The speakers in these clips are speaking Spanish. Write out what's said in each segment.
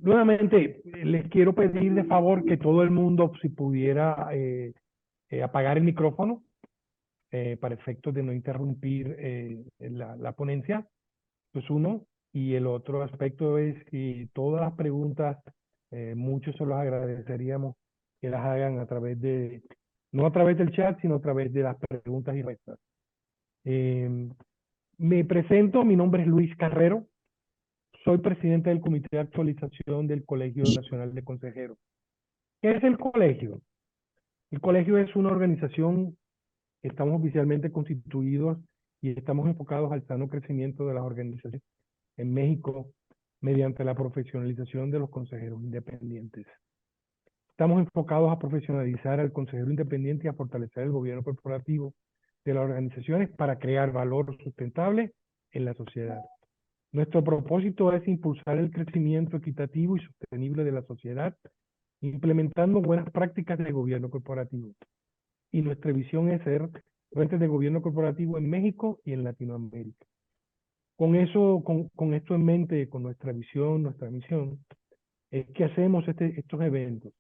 Nuevamente, les quiero pedir de favor que todo el mundo, si pudiera, apagar el micrófono para efectos de no interrumpir la ponencia. Pues uno. Y el otro aspecto es que todas las preguntas, muchos se los agradeceríamos que las hagan a través de, no a través del chat, sino a través de las preguntas y respuestas. Me presento, mi nombre es Luis Carrero. Soy presidente del Comité de Actualización del Colegio Nacional de Consejeros. ¿Qué es el colegio? El colegio es una organización que estamos oficialmente constituidos y estamos enfocados al sano crecimiento de las organizaciones en México mediante la profesionalización de los consejeros independientes. Estamos enfocados a profesionalizar al consejero independiente y a fortalecer el gobierno corporativo de las organizaciones para crear valor sustentable en la sociedad. Nuestro propósito es impulsar el crecimiento equitativo y sostenible de la sociedad, implementando buenas prácticas de gobierno corporativo. Y nuestra visión es ser fuentes de gobierno corporativo en México y en Latinoamérica. Con eso, con esto en mente, con nuestra visión, nuestra misión, es que hacemos estos eventos.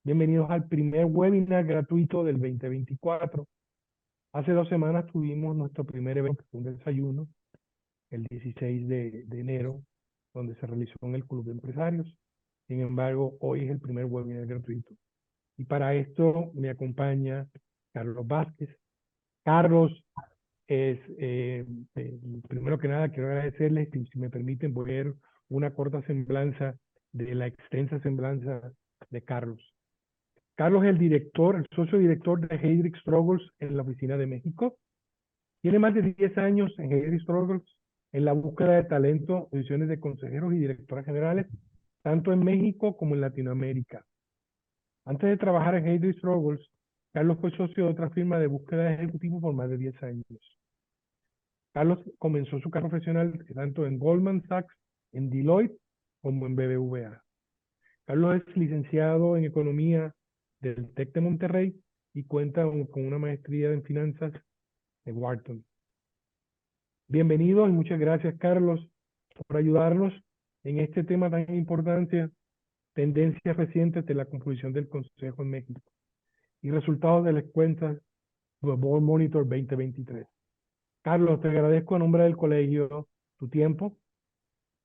Bienvenidos al primer webinar gratuito del 2024. Hace 2 semanas tuvimos nuestro primer evento, que fue un desayuno, el 16 de enero, donde se realizó en el Club de Empresarios. Sin embargo, hoy es el primer webinar gratuito. Y para esto me acompaña Carlos Vázquez. Carlos es, primero que nada, quiero agradecerles, si me permiten, voy a ver una corta semblanza de la extensa semblanza de Carlos. Carlos es el director, el socio director de Heydrich Struggles en la oficina de México. Tiene más de 10 años en Heydrich Struggles en la búsqueda de talento, posiciones de consejeros y directoras generales, tanto en México como en Latinoamérica. Antes de trabajar en Heydrich Struggles, Carlos fue socio de otra firma de búsqueda de ejecutivo por más de 10 años. Carlos comenzó su carrera profesional tanto en Goldman Sachs, en Deloitte, como en BBVA. Carlos es licenciado en Economía del TEC de Monterrey y cuenta con una maestría en Finanzas de Wharton. Bienvenido y muchas gracias, Carlos, por ayudarnos en este tema tan importante, tendencias recientes de la composición del Consejo en México y resultados de las cuentas de Board Monitor 2023. Carlos, te agradezco a nombre del colegio tu tiempo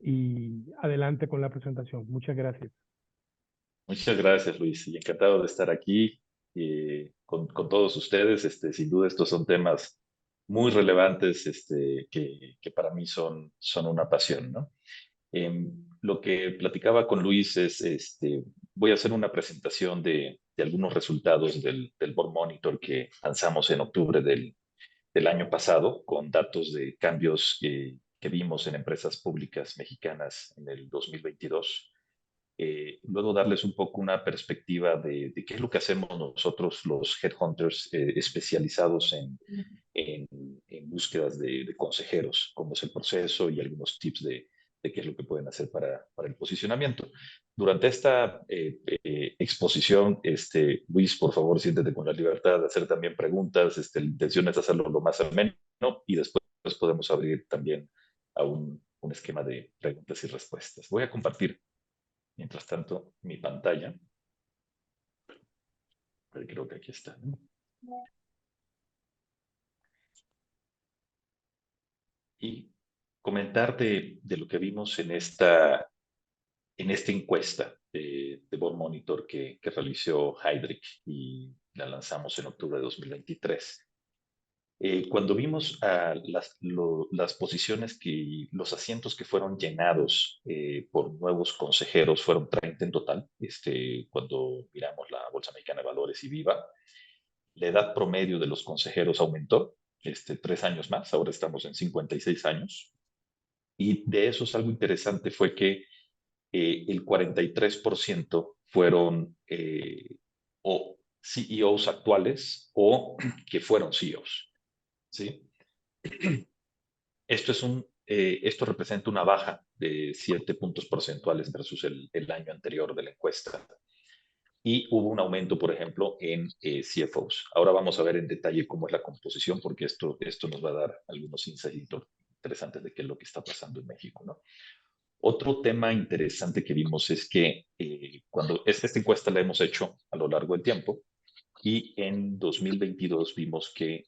y adelante con la presentación. Muchas gracias. Muchas gracias, Luis, y encantado de estar aquí con todos ustedes. Sin duda, estos son temas muy relevantes que para mí son una pasión, ¿no? Lo que platicaba con Luis es, voy a hacer una presentación de algunos resultados del Board Monitor que lanzamos en octubre del año pasado, con datos de cambios que vimos en empresas públicas mexicanas en el 2022. Luego darles un poco una perspectiva de qué es lo que hacemos nosotros los headhunters especializados en, en búsquedas de consejeros, cómo es el proceso y algunos tips de qué es lo que pueden hacer para el posicionamiento. Durante esta exposición, Luis, por favor, siéntete con la libertad de hacer también preguntas. La intención es hacerlo lo más ameno y después podemos abrir también a un esquema de preguntas y respuestas. Voy a compartir mientras tanto, mi pantalla, creo que aquí está, ¿no? Y comentar de lo que vimos en esta encuesta de Board Monitor que realizó Heydrich y la lanzamos en octubre de 2023. Cuando vimos a las posiciones los asientos que fueron llenados por nuevos consejeros, fueron 30 en total, cuando miramos la Bolsa Mexicana de Valores y Viva, la edad promedio de los consejeros aumentó, 3 años más, ahora estamos en 56 años. Y de esos algo interesante fue que el 43% fueron o CEOs actuales o que fueron CEOs. ¿Sí? Esto representa una baja de 7 puntos porcentuales versus el año anterior de la encuesta. Y hubo un aumento, por ejemplo, en CFOs. Ahora vamos a ver en detalle cómo es la composición, porque esto nos va a dar algunos insights interesantes de qué es lo que está pasando en México, ¿no? Otro tema interesante que vimos es que cuando esta encuesta la hemos hecho a lo largo del tiempo y en 2022 vimos que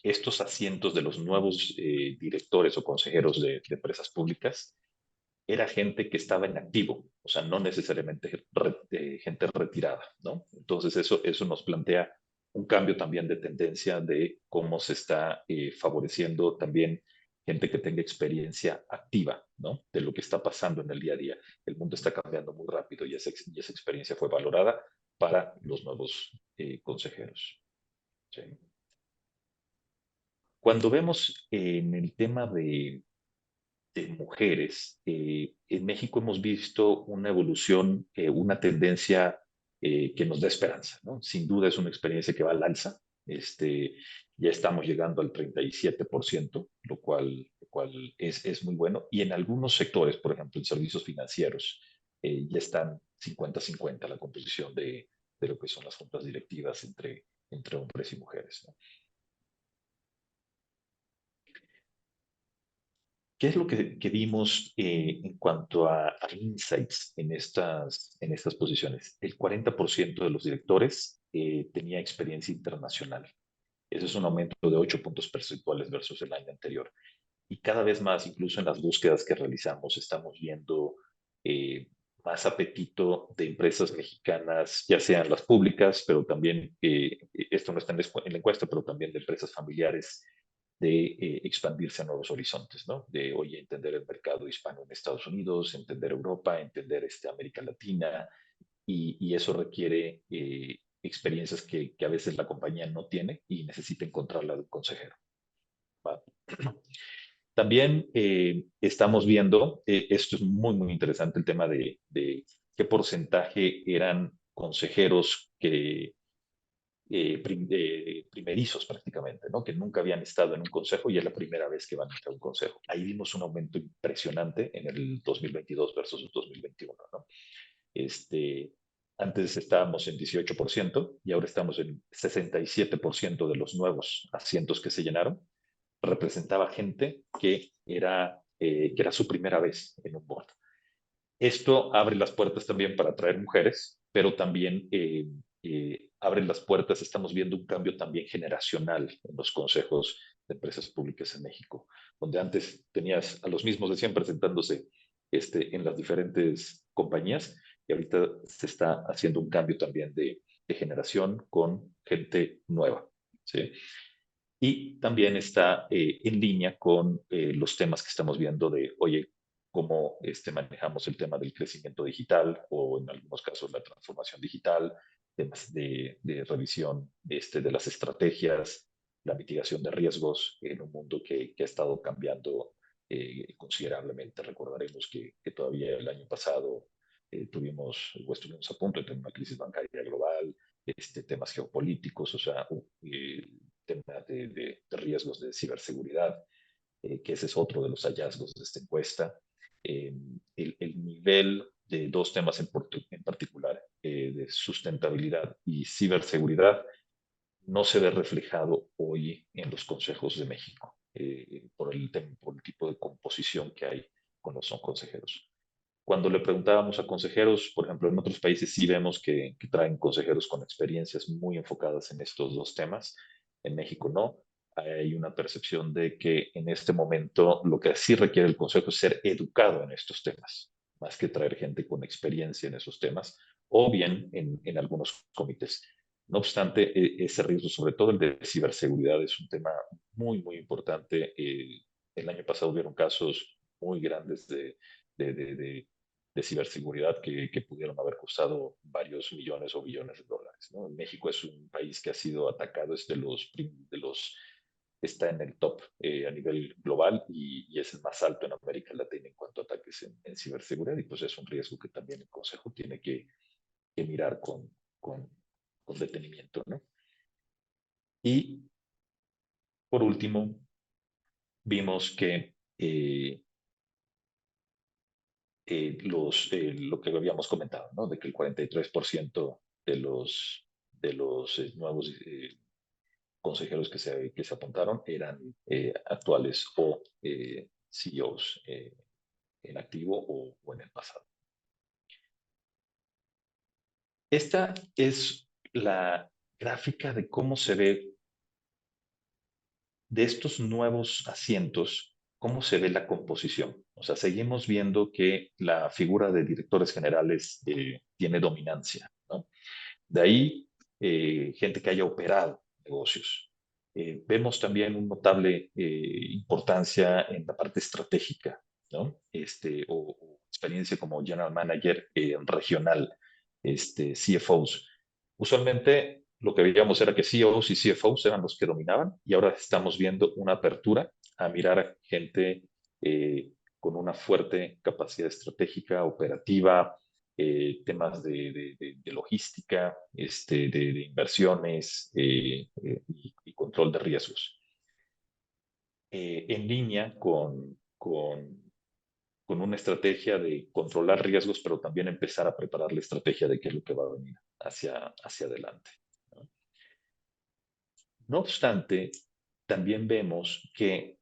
estos asientos de los nuevos directores o consejeros de empresas públicas era gente que estaba en activo, o sea, no necesariamente gente retirada, ¿no? Entonces eso nos plantea un cambio también de tendencia de cómo se está favoreciendo también gente que tenga experiencia activa, ¿no? De lo que está pasando en el día a día. El mundo está cambiando muy rápido y esa experiencia fue valorada para los nuevos consejeros. ¿Sí? Cuando vemos en el tema de mujeres, en México hemos visto una evolución, una tendencia que nos da esperanza, ¿no? Sin duda es una experiencia que va al alza. Ya estamos llegando al 37%, lo cual es muy bueno. Y en algunos sectores, por ejemplo, en servicios financieros, ya están 50-50 la composición de lo que son las juntas directivas entre hombres y mujeres, ¿no? ¿Qué es lo que vimos en cuanto a insights en estas posiciones? El 40% de los directores tenía experiencia internacional. Eso es un aumento de 8 puntos percentuales versus el año anterior. Y cada vez más, incluso en las búsquedas que realizamos, estamos viendo eh, más apetito de empresas mexicanas, ya sean las públicas, pero también, esto no está en la encuesta, pero también de empresas familiares de expandirse a nuevos horizontes, ¿no? De, oye, entender el mercado hispano en Estados Unidos, entender Europa, entender América Latina, y eso requiere experiencias que a veces la compañía no tiene y necesita encontrarla de un consejero. ¿Va? También estamos viendo, esto es muy, muy interesante, el tema de qué porcentaje eran consejeros primerizos prácticamente, ¿no? Que nunca habían estado en un consejo y es la primera vez que van a entrar a un consejo. Ahí vimos un aumento impresionante en el 2022 versus el 2021, ¿no? Este, Antes estábamos en 18% y ahora estamos en 67% de los nuevos asientos que se llenaron. Representaba gente que era su primera vez en un board. Esto abre las puertas también para atraer mujeres, pero también abre las puertas, estamos viendo un cambio también generacional en los consejos de empresas públicas en México, donde antes tenías a los mismos de siempre sentándose en las diferentes compañías y ahorita se está haciendo un cambio también de generación con gente nueva. ¿Sí? Y también está en línea con los temas que estamos viendo de, oye, cómo manejamos el tema del crecimiento digital o en algunos casos la transformación digital, temas de revisión de las estrategias, la mitigación de riesgos en un mundo que ha estado cambiando considerablemente. Recordaremos que todavía el año pasado estuvimos a punto de tener una crisis bancaria global, temas geopolíticos, o sea, tema de riesgos de ciberseguridad, que ese es otro de los hallazgos de esta encuesta. El nivel de dos temas en particular, de sustentabilidad y ciberseguridad, no se ve reflejado hoy en los consejos de México, por el tipo de composición que hay con los son consejeros. Cuando le preguntábamos a consejeros, por ejemplo, en otros países sí vemos que traen consejeros con experiencias muy enfocadas en estos dos temas. En México no. Hay una percepción de que en este momento lo que sí requiere el consejo es ser educado en estos temas, más que traer gente con experiencia en esos temas, o bien en algunos comités. No obstante, ese riesgo, sobre todo el de ciberseguridad, es un tema muy, muy importante. El año pasado hubieron casos muy grandes de ciberseguridad que pudieron haber costado varios millones o billones de dólares, ¿no? México es un país que ha sido atacado, es está en el top a nivel global y es el más alto en América Latina en cuanto a ataques en ciberseguridad y pues es un riesgo que también el Consejo tiene que mirar con, con detenimiento, ¿no? Y por último, vimos que lo que habíamos comentado, ¿no? De que el 43% de los nuevos consejeros que se apuntaron eran actuales o CEOs en activo o en el pasado. Esta es la gráfica de cómo se ve de estos nuevos asientos, cómo se ve la composición. O sea, seguimos viendo que la figura de directores generales tiene dominancia, ¿no? De ahí, gente que haya operado negocios. Vemos también una notable importancia en la parte estratégica, ¿no? O experiencia como General Manager regional, CFOs. Usualmente lo que veíamos era que CEOs y CFOs eran los que dominaban y ahora estamos viendo una apertura a mirar a gente con una fuerte capacidad estratégica, operativa, temas de logística, de inversiones y control de riesgos. En línea con una estrategia de controlar riesgos, pero también empezar a preparar la estrategia de qué es lo que va a venir hacia adelante, ¿no? No obstante, también vemos que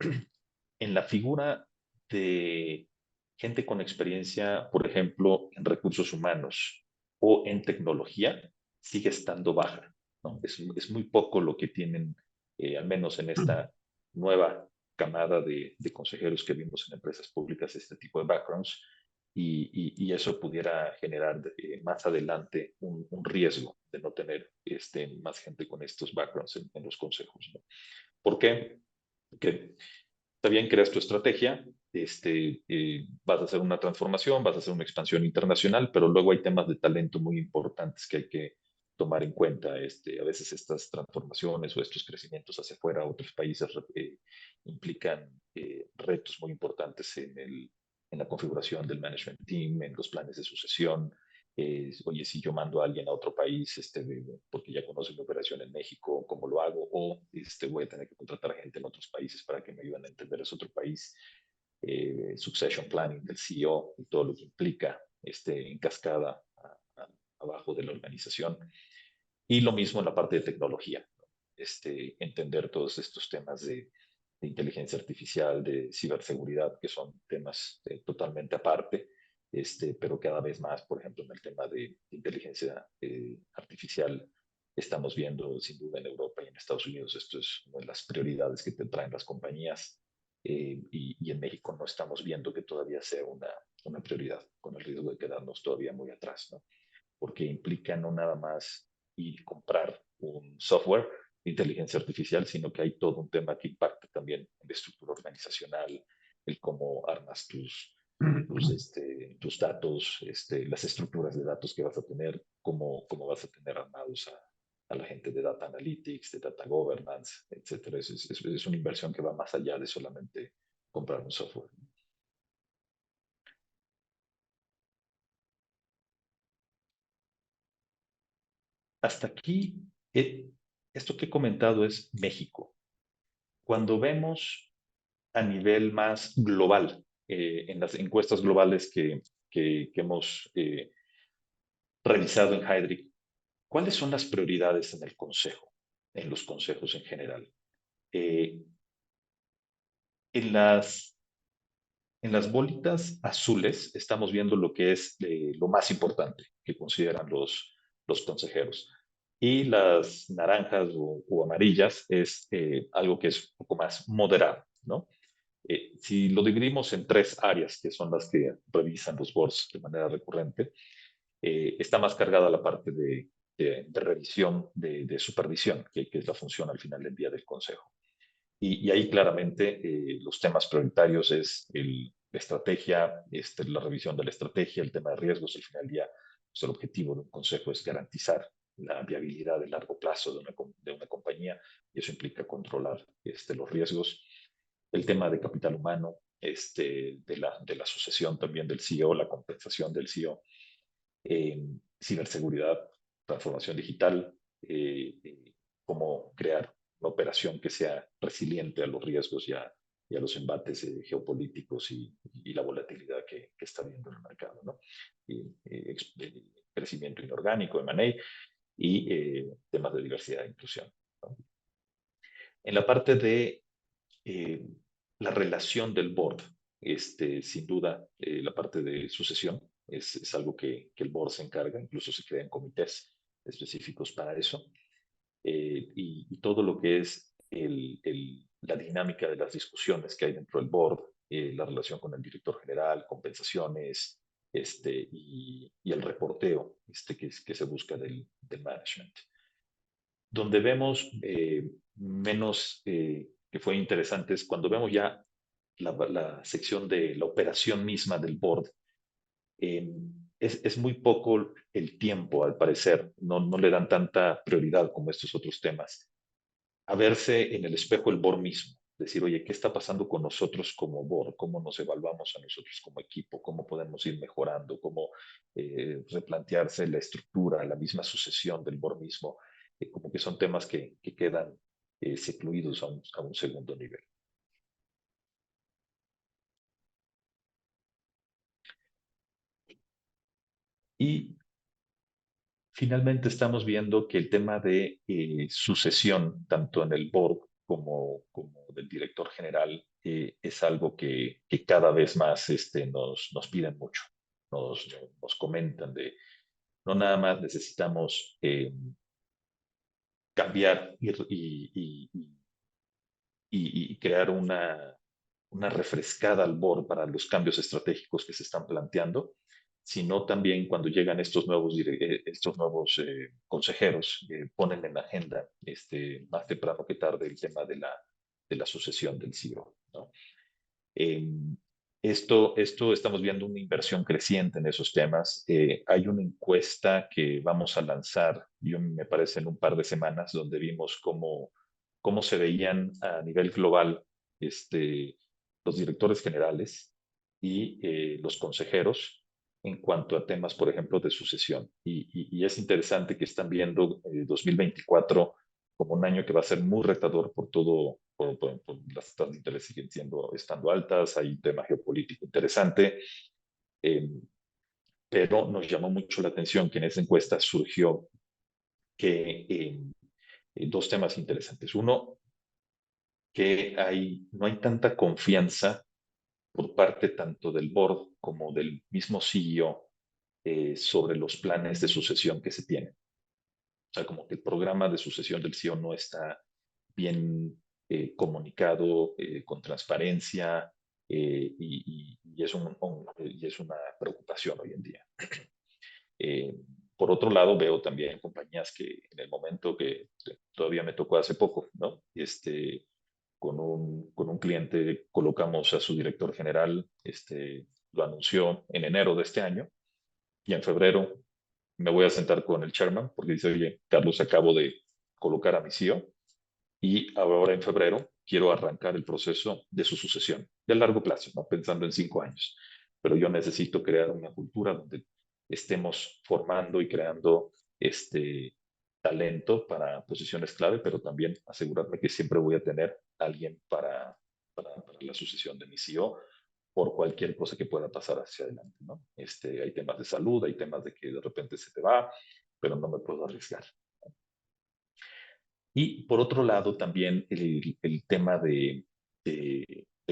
en la figura de gente con experiencia, por ejemplo, en recursos humanos o en tecnología, sigue estando baja, ¿no? Es muy poco lo que tienen, al menos en esta nueva camada de consejeros que vimos en empresas públicas, este tipo de backgrounds, y eso pudiera generar más adelante un riesgo de no tener más gente con estos backgrounds en los consejos, ¿no? ¿Por qué? Porque está bien, creas tu estrategia, vas a hacer una transformación, vas a hacer una expansión internacional, pero luego hay temas de talento muy importantes que hay que tomar en cuenta. A veces estas transformaciones o estos crecimientos hacia afuera a otros países implican retos muy importantes en la configuración del management team, en los planes de sucesión. Oye, si yo mando a alguien a otro país, porque ya conoce mi operación en México, ¿cómo lo hago? O voy a tener que contratar a gente en otros países para que me ayuden a entender ese otro país. Succession planning del CEO y todo lo que implica en cascada abajo de la organización. Y lo mismo en la parte de tecnología, ¿no? Entender todos estos temas de inteligencia artificial, de ciberseguridad, que son temas totalmente aparte, pero cada vez más, por ejemplo, en el tema de inteligencia artificial, estamos viendo sin duda en Europa y en Estados Unidos, esto es una de las prioridades que te traen las compañías, y en México no estamos viendo que todavía sea una prioridad, con el riesgo de quedarnos todavía muy atrás, ¿no? Porque implica no nada más ir y comprar un software de inteligencia artificial, sino que hay todo un tema que impacta también en la estructura organizacional, el cómo armas tus datos, las estructuras de datos que vas a tener, cómo vas a tener armados a la gente de Data Analytics, de Data Governance, etcétera. Es una inversión que va más allá de solamente comprar un software. Hasta aquí, esto que he comentado es México. Cuando vemos a nivel más global, en las encuestas globales que hemos revisado en Heidrick, ¿cuáles son las prioridades en el consejo, en los consejos en general? Eh, en las bolitas azules estamos viendo lo que es lo más importante que consideran los consejeros. Y las naranjas o amarillas es algo que es un poco más moderado, ¿no? Si lo dividimos en tres áreas, que son las que revisan los boards de manera recurrente, está más cargada la parte de revisión, de supervisión, que es la función al final del día del consejo. Y ahí claramente los temas prioritarios es la estrategia, la revisión de la estrategia, el tema de riesgos. Al final del día, pues el objetivo de un consejo es garantizar la viabilidad de largo plazo de una compañía y eso implica controlar los riesgos. El tema de capital humano, de la sucesión también del CEO, la compensación del CEO, ciberseguridad, transformación digital, cómo crear una operación que sea resiliente a los riesgos y a los embates geopolíticos y la volatilidad que está viendo el mercado, ¿no? Crecimiento inorgánico, M&A y temas de diversidad e inclusión, ¿no? En la parte de la relación del board, sin duda, la parte de sucesión es algo que el board se encarga, incluso se crean comités específicos para eso. Y todo lo que es la dinámica de las discusiones que hay dentro del board, la relación con el director general, compensaciones, y el reporteo que se busca del management. Donde vemos menos que fue interesante es cuando vemos ya la sección de la operación misma del board. eh, es muy poco el tiempo, al parecer, no le dan tanta prioridad como estos otros temas. A verse en el espejo el board mismo, decir, oye, ¿qué está pasando con nosotros como board? ¿Cómo nos evaluamos a nosotros como equipo? ¿Cómo podemos ir mejorando? ¿Cómo replantearse la estructura, la misma sucesión del board mismo? Como que son temas que quedan secluidos a un segundo nivel. Y finalmente estamos viendo que el tema de sucesión, tanto en el board como del director general, es algo que cada vez más nos piden mucho, nos comentan de no nada más necesitamos cambiar y crear una refrescada al board para los cambios estratégicos que se están planteando, sino también cuando llegan estos nuevos consejeros, ponen en la agenda más temprano que tarde el tema de la sucesión del CEO, ¿no? Eh, esto estamos viendo una inversión creciente en esos temas. Hay una encuesta que vamos a lanzar, me parece, en un par de semanas, donde vimos cómo se veían a nivel global los directores generales y los consejeros en cuanto a temas, por ejemplo, de sucesión. Y es interesante que están viendo 2024 como un año que va a ser muy retador por todo, por las tasas de interés siguen estando altas, hay un tema geopolítico interesante, eh, pero nos llamó mucho la atención que en esa encuesta surgió que dos temas interesantes. Uno, que no hay tanta confianza por parte tanto del board como del mismo CEO sobre los planes de sucesión que se tienen. O sea, como que el programa de sucesión del CEO no está bien comunicado, con transparencia, y es una preocupación hoy en día. Eh, por otro lado, veo también compañías que en el momento que todavía me tocó hace poco, ¿no? Con un cliente colocamos a su director general, lo anunció en enero de este año y en febrero me voy a sentar con el chairman porque dice, oye, Carlos, acabo de colocar a mi CEO y ahora en febrero quiero arrancar el proceso de su sucesión, de largo plazo, ¿no? Pensando en 5 años. Pero yo necesito crear una cultura donde estemos formando y creando talento para posiciones clave, pero también asegurarme que siempre voy a tener alguien para la sucesión de mi CEO por cualquier cosa que pueda pasar hacia adelante, ¿no? Hay temas de salud, hay temas de que de repente se te va, pero no me puedo arriesgar. Y por otro lado, también el tema de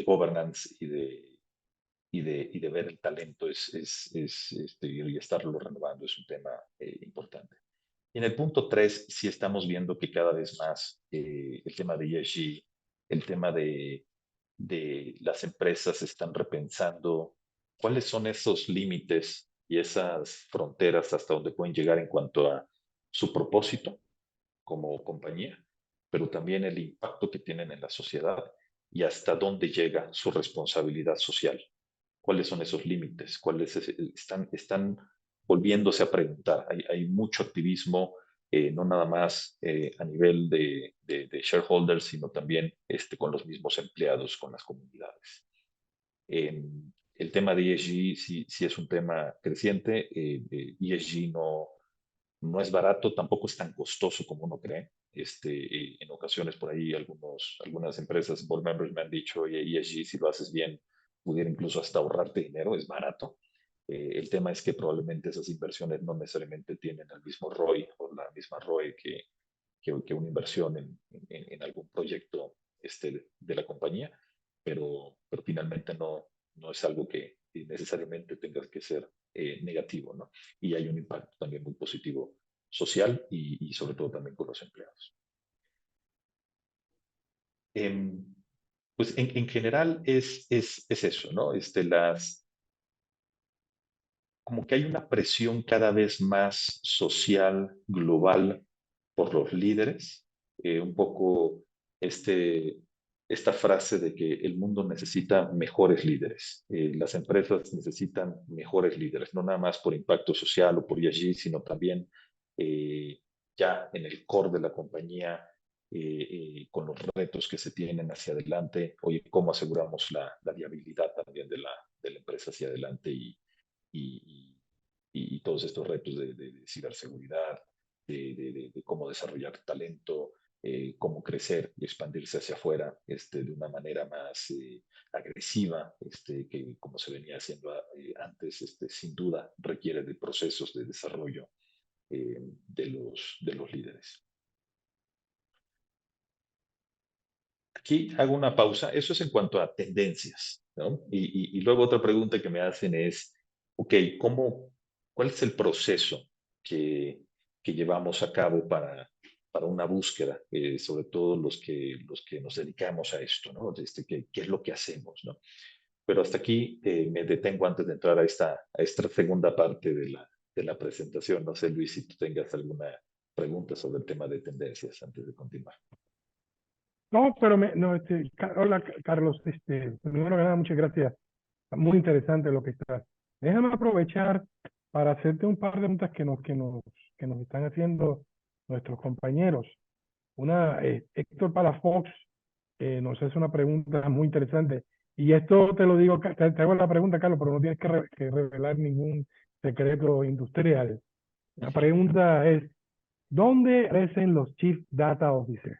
governance y de ver el talento y estarlo renovando es un tema importante. Y en el punto 3, sí estamos viendo que cada vez más el tema de ESG, el tema de las empresas están repensando cuáles son esos límites y esas fronteras hasta donde pueden llegar en cuanto a su propósito como compañía, pero también el impacto que tienen en la sociedad y hasta dónde llega su responsabilidad social. ¿Cuáles son esos límites? Están volviéndose a preguntar? Hay mucho activismo, no nada más a nivel de shareholders, sino también con los mismos empleados, con las comunidades. El tema de ESG sí es un tema creciente. ESG no es barato, tampoco es tan costoso como uno cree. En ocasiones por ahí algunas empresas, board members me han dicho, oye, ESG, si lo haces bien, pudiera incluso hasta ahorrarte dinero, es barato. El tema es que probablemente esas inversiones no necesariamente tienen el mismo ROI o la misma ROE que una inversión en algún proyecto de la compañía, pero finalmente no es algo que necesariamente tenga que ser negativo, ¿no? Y hay un impacto también muy positivo social y sobre todo también con los empleados. Em, pues en general es eso, ¿no? Como que hay una presión cada vez más social, global, por los líderes. Un poco este, esta frase de que el mundo necesita mejores líderes. Las empresas necesitan mejores líderes, no nada más por impacto social o por ESG, sino también eh, ya en el core de la compañía, con los retos que se tienen hacia adelante, oye, cómo aseguramos la viabilidad también de la empresa hacia adelante y, y todos estos retos de ciberseguridad, de cómo desarrollar talento, cómo crecer y expandirse hacia afuera de una manera más agresiva, que como se venía haciendo antes, sin duda requiere de procesos de desarrollo de los líderes. Aquí hago una pausa. Eso es en cuanto a tendencias, ¿no? Y luego otra pregunta que me hacen es, ok, ¿cuál es el proceso que llevamos a cabo para una búsqueda, sobre todo los que nos dedicamos a esto, ¿no? ¿Qué es lo que hacemos, ¿no? Pero hasta aquí me detengo antes de entrar a esta segunda parte de la presentación. No sé, Luis, si tú tengas alguna pregunta sobre el tema de tendencias antes de continuar. No, pero no, hola Carlos, primero que nada, muchas gracias. Muy interesante lo que está. Déjame aprovechar para hacerte un par de preguntas que nos están haciendo nuestros compañeros. Héctor Palafox nos hace una pregunta muy interesante. Y esto te lo digo, te hago la pregunta, Carlos, pero no tienes que revelar ningún secreto industrial. La pregunta es, ¿dónde crecen los Chief Data Officers?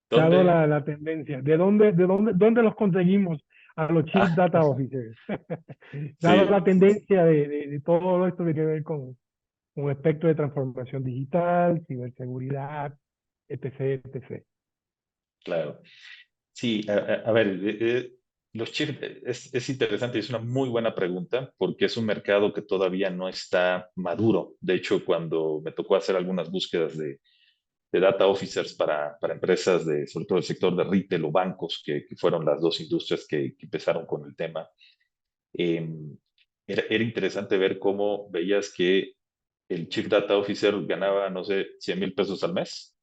Dado ¿Dónde? la tendencia, ¿dónde los conseguimos a los Chief Ah, Data Officers? Dado la sí, tendencia de todo esto que tiene que ver con aspectos de transformación digital, ciberseguridad, etc., etc. claro. Sí, a ver, los chips es interesante y es una muy buena pregunta porque es un mercado que todavía no está maduro. De hecho, cuando me tocó hacer algunas búsquedas de data officers para empresas sobre todo el sector de retail o bancos, que fueron las dos industrias que empezaron con el tema, eh, era interesante ver cómo veías que el Chief Data Officer ganaba, no sé, 100,000 pesos al mes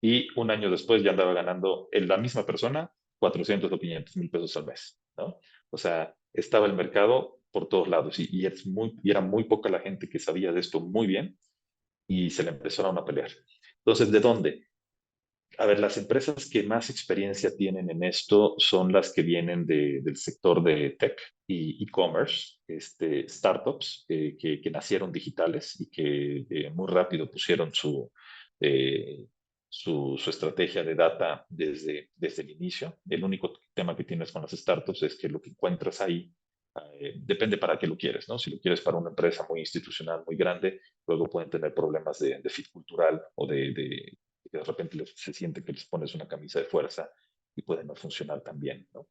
y un año después ya andaba ganando la misma persona 400 o 500,000 pesos al mes, ¿no? O sea, estaba el mercado por todos lados y era muy poca la gente que sabía de esto muy bien y se le empezaron a pelear. Entonces, ¿de dónde? A ver, las empresas que más experiencia tienen en esto son las que vienen del sector de tech y e-commerce, startups que nacieron digitales y que muy rápido pusieron eh, su estrategia de data desde el inicio. El único tema que tienes con las startups es que lo que encuentras ahí depende para qué lo quieres, ¿no? Si lo quieres para una empresa muy institucional, muy grande, luego pueden tener problemas de fit cultural o que de repente se siente que les pones una camisa de fuerza y puede no funcionar tan bien, ¿no?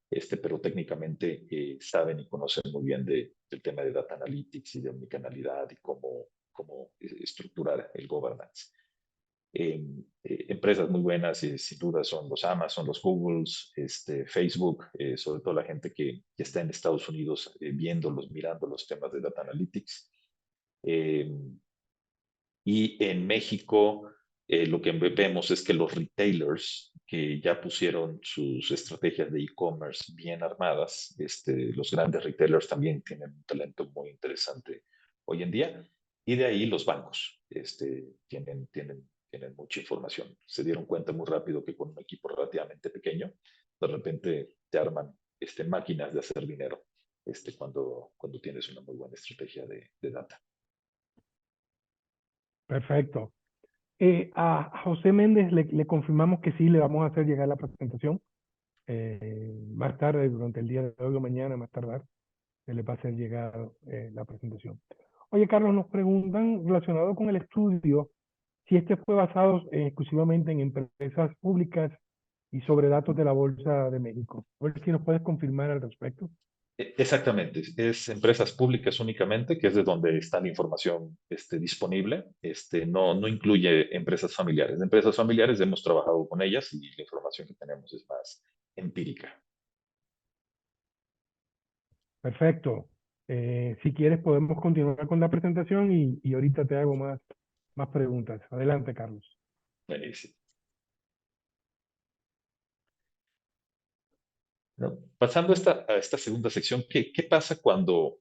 Pero técnicamente saben y conocen muy bien del tema de data analytics y de omnicanalidad y cómo estructurar el governance. Empresas muy buenas, sin duda, son los Amazon, los Googles, Facebook, sobre todo la gente que está en Estados Unidos mirando los temas de data analytics. Eh, y en México, lo que vemos es que los retailers que ya pusieron sus estrategias de e-commerce bien armadas, los grandes retailers también tienen un talento muy interesante hoy en día. Y de ahí los bancos tienen mucha información. Se dieron cuenta muy rápido que con un equipo relativamente pequeño, de repente te arman máquinas de hacer dinero cuando tienes una muy buena estrategia de data. Perfecto. A José Méndez le confirmamos que sí, le vamos a hacer llegar la presentación. Más tarde, durante el día de hoy o mañana, más tardar, se le va a hacer llegar la presentación. Oye, Carlos, nos preguntan relacionado con el estudio, si este fue basado exclusivamente en empresas públicas y sobre datos de la Bolsa de México. A ver si nos puedes confirmar al respecto. Exactamente, es empresas públicas únicamente, que es de donde está la información disponible. No incluye empresas familiares. Empresas familiares hemos trabajado con ellas y la información que tenemos es más empírica. Perfecto. Si quieres podemos continuar con la presentación y ahorita te hago más preguntas. Adelante, Carlos. Buenísimo. ¿No? Pasando a esta segunda sección, ¿qué pasa cuando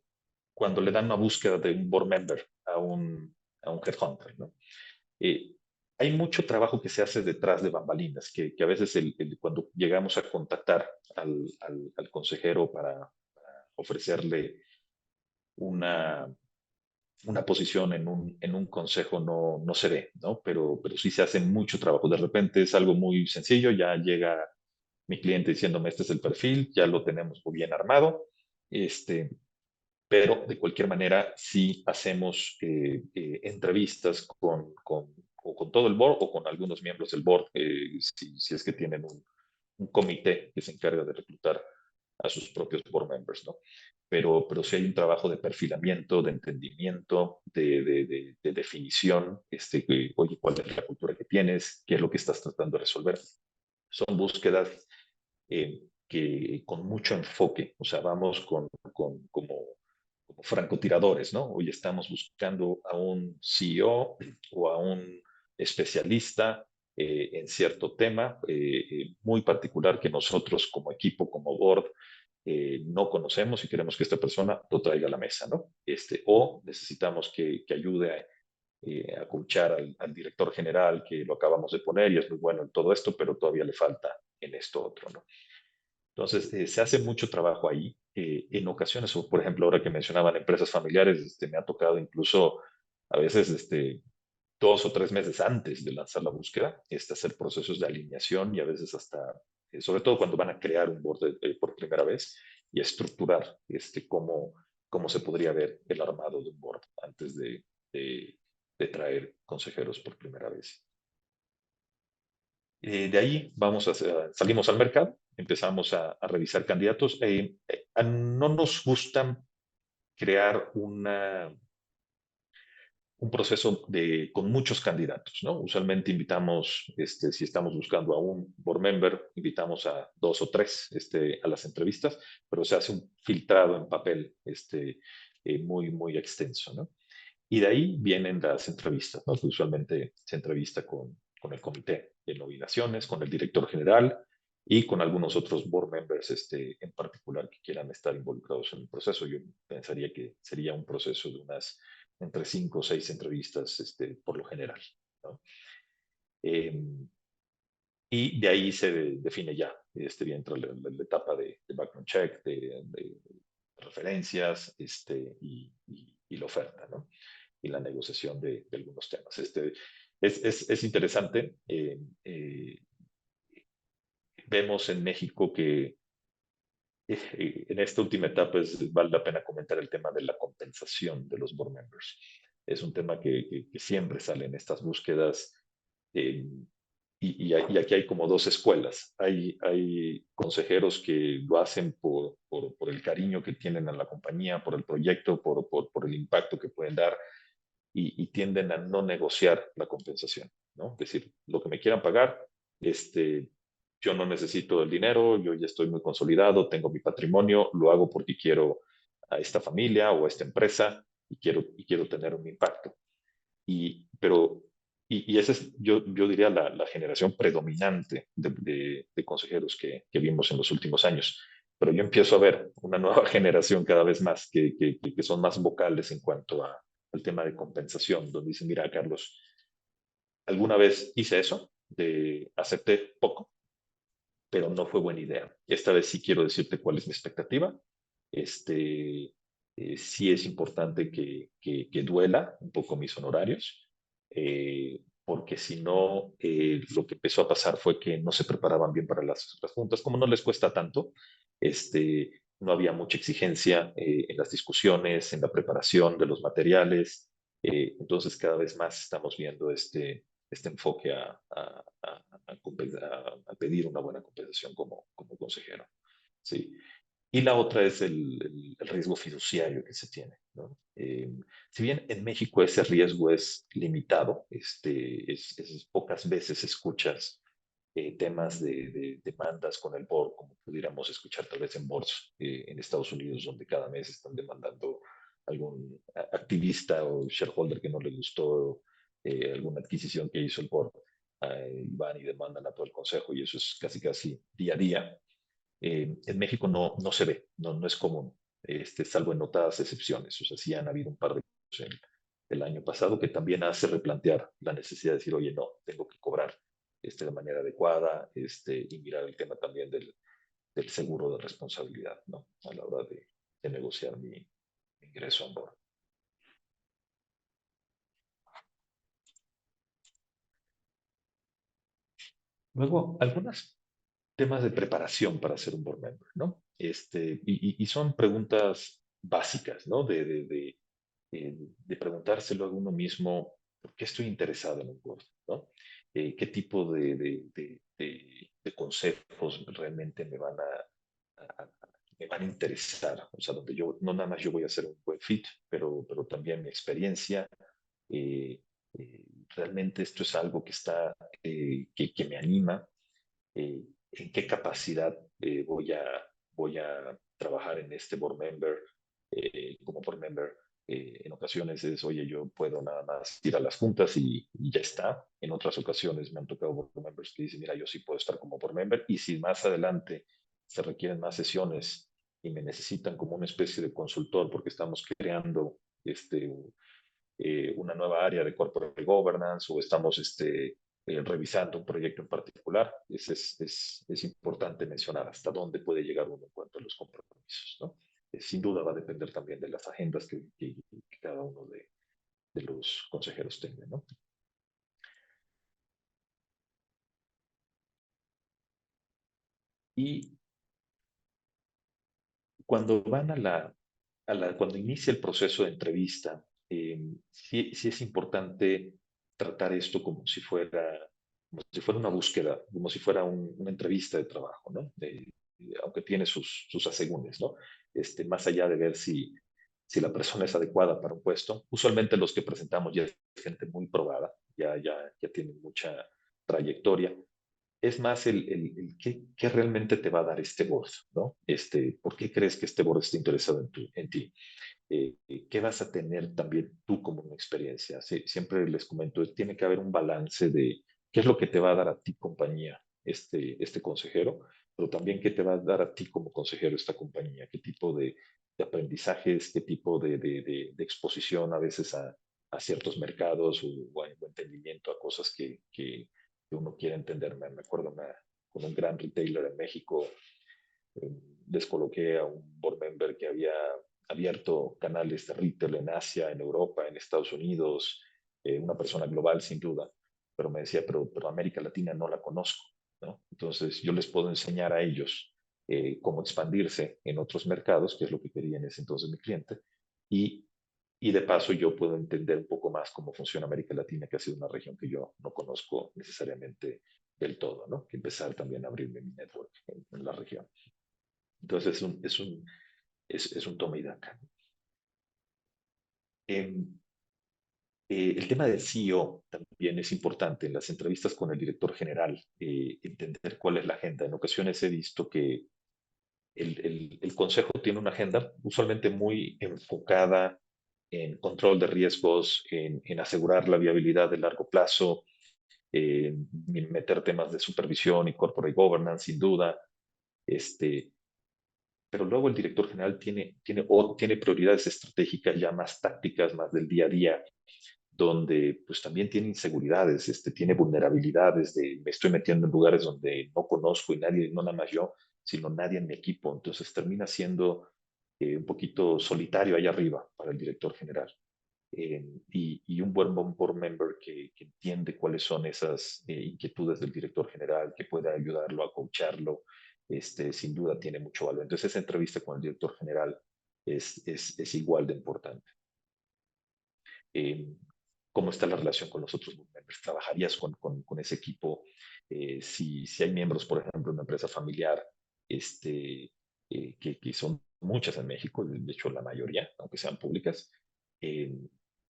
le dan una búsqueda de un board member a un headhunter, ¿no? Eh, Hay mucho trabajo que se hace detrás de bambalinas, que a veces cuando llegamos a contactar al consejero para ofrecerle una, una posición en un consejo no se ve, ¿no? Pero sí se hace mucho trabajo. De repente es algo muy sencillo, ya llega mi cliente diciéndome, este es el perfil, ya lo tenemos muy bien armado, este, pero de cualquier manera sí hacemos entrevistas con todo el board o con algunos miembros del board, si es que tienen un comité que se encarga de reclutar a sus propios board members, ¿no? Pero sí hay un trabajo de perfilamiento, de entendimiento, de definición, oye, ¿cuál es la cultura que tienes? ¿Qué es lo que estás tratando de resolver? Son búsquedas que con mucho enfoque, o sea, vamos como francotiradores, ¿no? Hoy estamos buscando a un CEO o a un especialista en cierto tema muy particular que nosotros como equipo, como board, no conocemos y queremos que esta persona lo traiga a la mesa, ¿no? O necesitamos que ayude a coachar al director general que lo acabamos de poner y es muy bueno en todo esto, pero todavía le falta en esto otro, ¿no? Entonces, se hace mucho trabajo ahí. En ocasiones, o por ejemplo, ahora que mencionaban empresas familiares, me ha tocado incluso a veces 2 o 3 meses antes de lanzar la búsqueda, hacer procesos de alineación y a veces hasta, sobre todo cuando van a crear un board por primera vez y estructurar cómo se podría ver el armado de un board antes de, de traer consejeros por primera vez. De ahí salimos al mercado, empezamos a revisar candidatos. No nos gusta crear un proceso con muchos candidatos, ¿no? Usualmente invitamos, si estamos buscando a un board member, invitamos a 2 o 3 a las entrevistas, pero se hace un filtrado en papel muy, muy extenso, ¿no? Y de ahí vienen las entrevistas, ¿no? Que usualmente se entrevista con el comité de nominaciones, con el director general y con algunos otros board members en particular que quieran estar involucrados en el proceso. Yo pensaría que sería un proceso de unas entre 5 o 6 entrevistas por lo general, ¿no? Eh, y de ahí se define ya, entra la etapa de background check, de referencias y la oferta, ¿no? Y la negociación de algunos temas. Es interesante. Vemos en México que en esta última etapa vale la pena comentar el tema de la compensación de los board members. Es un tema que siempre sale en estas búsquedas. eh, y aquí hay como dos escuelas. Hay consejeros que lo hacen por el cariño que tienen a la compañía, por el proyecto, por el impacto que pueden dar y tienden a no negociar la compensación, ¿no? Es decir, lo que me quieran pagar, yo no necesito el dinero, yo ya estoy muy consolidado, tengo mi patrimonio, lo hago porque quiero a esta familia o a esta empresa y quiero tener un impacto. Y esa es, yo diría, la generación predominante de consejeros que vimos en los últimos años. Pero yo empiezo a ver una nueva generación cada vez más que son más vocales en cuanto al tema de compensación, donde dicen, mira, Carlos, alguna vez hice eso, acepté poco, pero no fue buena idea. Esta vez sí quiero decirte cuál es mi expectativa. Sí es importante que duela un poco mis honorarios, porque si no, lo que empezó a pasar fue que no se preparaban bien para las juntas. Como no les cuesta tanto, no había mucha exigencia en las discusiones, en la preparación de los materiales. Entonces, cada vez más estamos viendo este enfoque a pedir una buena compensación como consejero. ¿Sí? Y la otra es el riesgo fiduciario que se tiene, ¿no? Si bien en México ese riesgo es limitado, pocas veces escuchas temas de demandas con el board, como pudiéramos escuchar tal vez en boards en Estados Unidos, donde cada mes están demandando algún activista o shareholder que no le gustó alguna adquisición que hizo el board. Van y demandan a todo el consejo y eso es casi casi día a día. En México no se ve, no es común, salvo en notadas excepciones. O sea, sí han habido un par de casos el año pasado que también hace replantear la necesidad de decir, oye, no, tengo que cobrar de manera adecuada y mirar el tema también del seguro de responsabilidad, ¿no? A la hora de negociar mi ingreso a bordo. Luego, algunos temas de preparación para ser un board member, ¿no? Y son preguntas básicas, ¿no? De preguntárselo a uno mismo, ¿por qué estoy interesado en un board? ¿No? ¿Qué tipo de consejos realmente me van a interesar? O sea, donde yo, no nada más yo voy a hacer un buen fit, pero también mi experiencia. eh, Realmente esto es algo que me anima. ¿En qué capacidad voy a trabajar en este board member? Como board member, en ocasiones es, oye, yo puedo nada más ir a las juntas y ya está. En otras ocasiones me han tocado board members que dicen, mira, yo sí puedo estar como board member y si más adelante se requieren más sesiones y me necesitan como una especie de consultor porque estamos creando una nueva área de corporate governance o estamos revisando un proyecto en particular, es importante mencionar hasta dónde puede llegar uno en cuanto a los compromisos, ¿no? Sin duda va a depender también de las agendas que cada uno de los consejeros tenga, ¿no? Y cuando van cuando inicia el proceso de entrevista, sí es importante tratar esto como si fuera una búsqueda, como si fuera una entrevista de trabajo, ¿no? Aunque tiene sus asegúnes, ¿no? Más allá de ver si la persona es adecuada para un puesto, usualmente los que presentamos ya es gente muy probada, ya tienen mucha trayectoria, es más el qué realmente te va a dar este board, ¿no? ¿Por qué crees que este board está interesado en ti? ¿Qué vas a tener también tú como una experiencia? Sí, siempre les comento, tiene que haber un balance de qué es lo que te va a dar a ti compañía este consejero, pero también qué te va a dar a ti como consejero esta compañía, qué tipo de aprendizajes, qué tipo de exposición a veces a ciertos mercados o entendimiento a cosas que uno quiere entender. Me acuerdo con un gran retailer en México, eh, les coloqué a un board member que había abierto canales de retail en Asia, en Europa, en Estados Unidos, una persona global sin duda, pero me decía, pero América Latina no la conozco, ¿no? Entonces yo les puedo enseñar a ellos cómo expandirse en otros mercados, que es lo que quería en ese entonces mi cliente, y, y de paso yo puedo entender un poco más cómo funciona América Latina, que ha sido una región que yo no conozco necesariamente del todo, ¿no? Que empezar también a abrirme mi network en la región. Entonces es un toma y daca. Em, el tema del CEO también es importante en las entrevistas con el director general, entender cuál es la agenda. En ocasiones he visto que el consejo tiene una agenda usualmente muy enfocada en control de riesgos, en asegurar la viabilidad de largo plazo, en meter temas de supervisión y corporate governance, sin duda. Este, pero luego el director general tiene prioridades estratégicas ya más tácticas, más del día a día, donde pues también tiene inseguridades, tiene vulnerabilidades de me estoy metiendo en lugares donde no conozco y nadie, no nada más yo, sino nadie en mi equipo. Entonces termina siendo un poquito solitario allá arriba para el director general. Y un buen board member que entiende cuáles son esas inquietudes del director general, que pueda ayudarlo a coacharlo, sin duda tiene mucho valor. Entonces esa entrevista con el director general es igual de importante. Eh, ¿Cómo está la relación con los otros board members. ¿Trabajarías con ese equipo? Si hay miembros, por ejemplo, en una empresa familiar, que son muchas en México, de hecho la mayoría, aunque sean públicas, eh,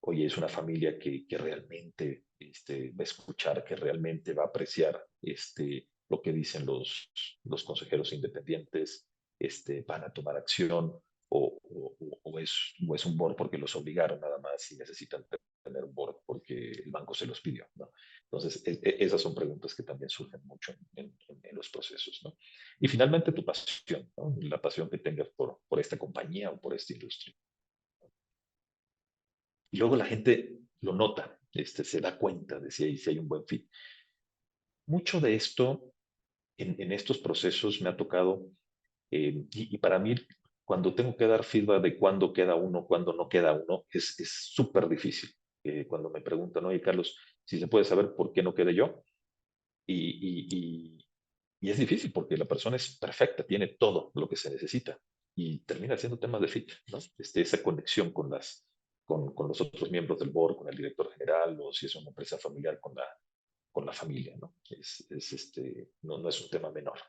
oye, es una familia que realmente va a escuchar, que realmente va a apreciar lo que dicen los consejeros independientes, van a tomar acción o es un board porque los obligaron nada más y necesitan tener un board porque el banco se los pidió, ¿no? Entonces, esas son preguntas que también surgen mucho en los procesos, ¿no? Y finalmente tu pasión, ¿no? La pasión que tengas por esta compañía o por esta industria. Y luego la gente lo nota, se da cuenta de si hay un buen fit. Mucho de esto en estos procesos me ha tocado, y para mí, cuando tengo que dar feedback de cuándo queda uno, cuándo no queda uno, es súper difícil. Cuando me preguntan, oye, Carlos, si se puede saber por qué no quedé yo, y, y, y es difícil porque la persona es perfecta, tiene todo lo que se necesita y termina siendo temas de fit, ¿no? Esa conexión con los otros miembros del board, con el director general, o si es una empresa familiar con la familia, ¿no? No es un tema menor.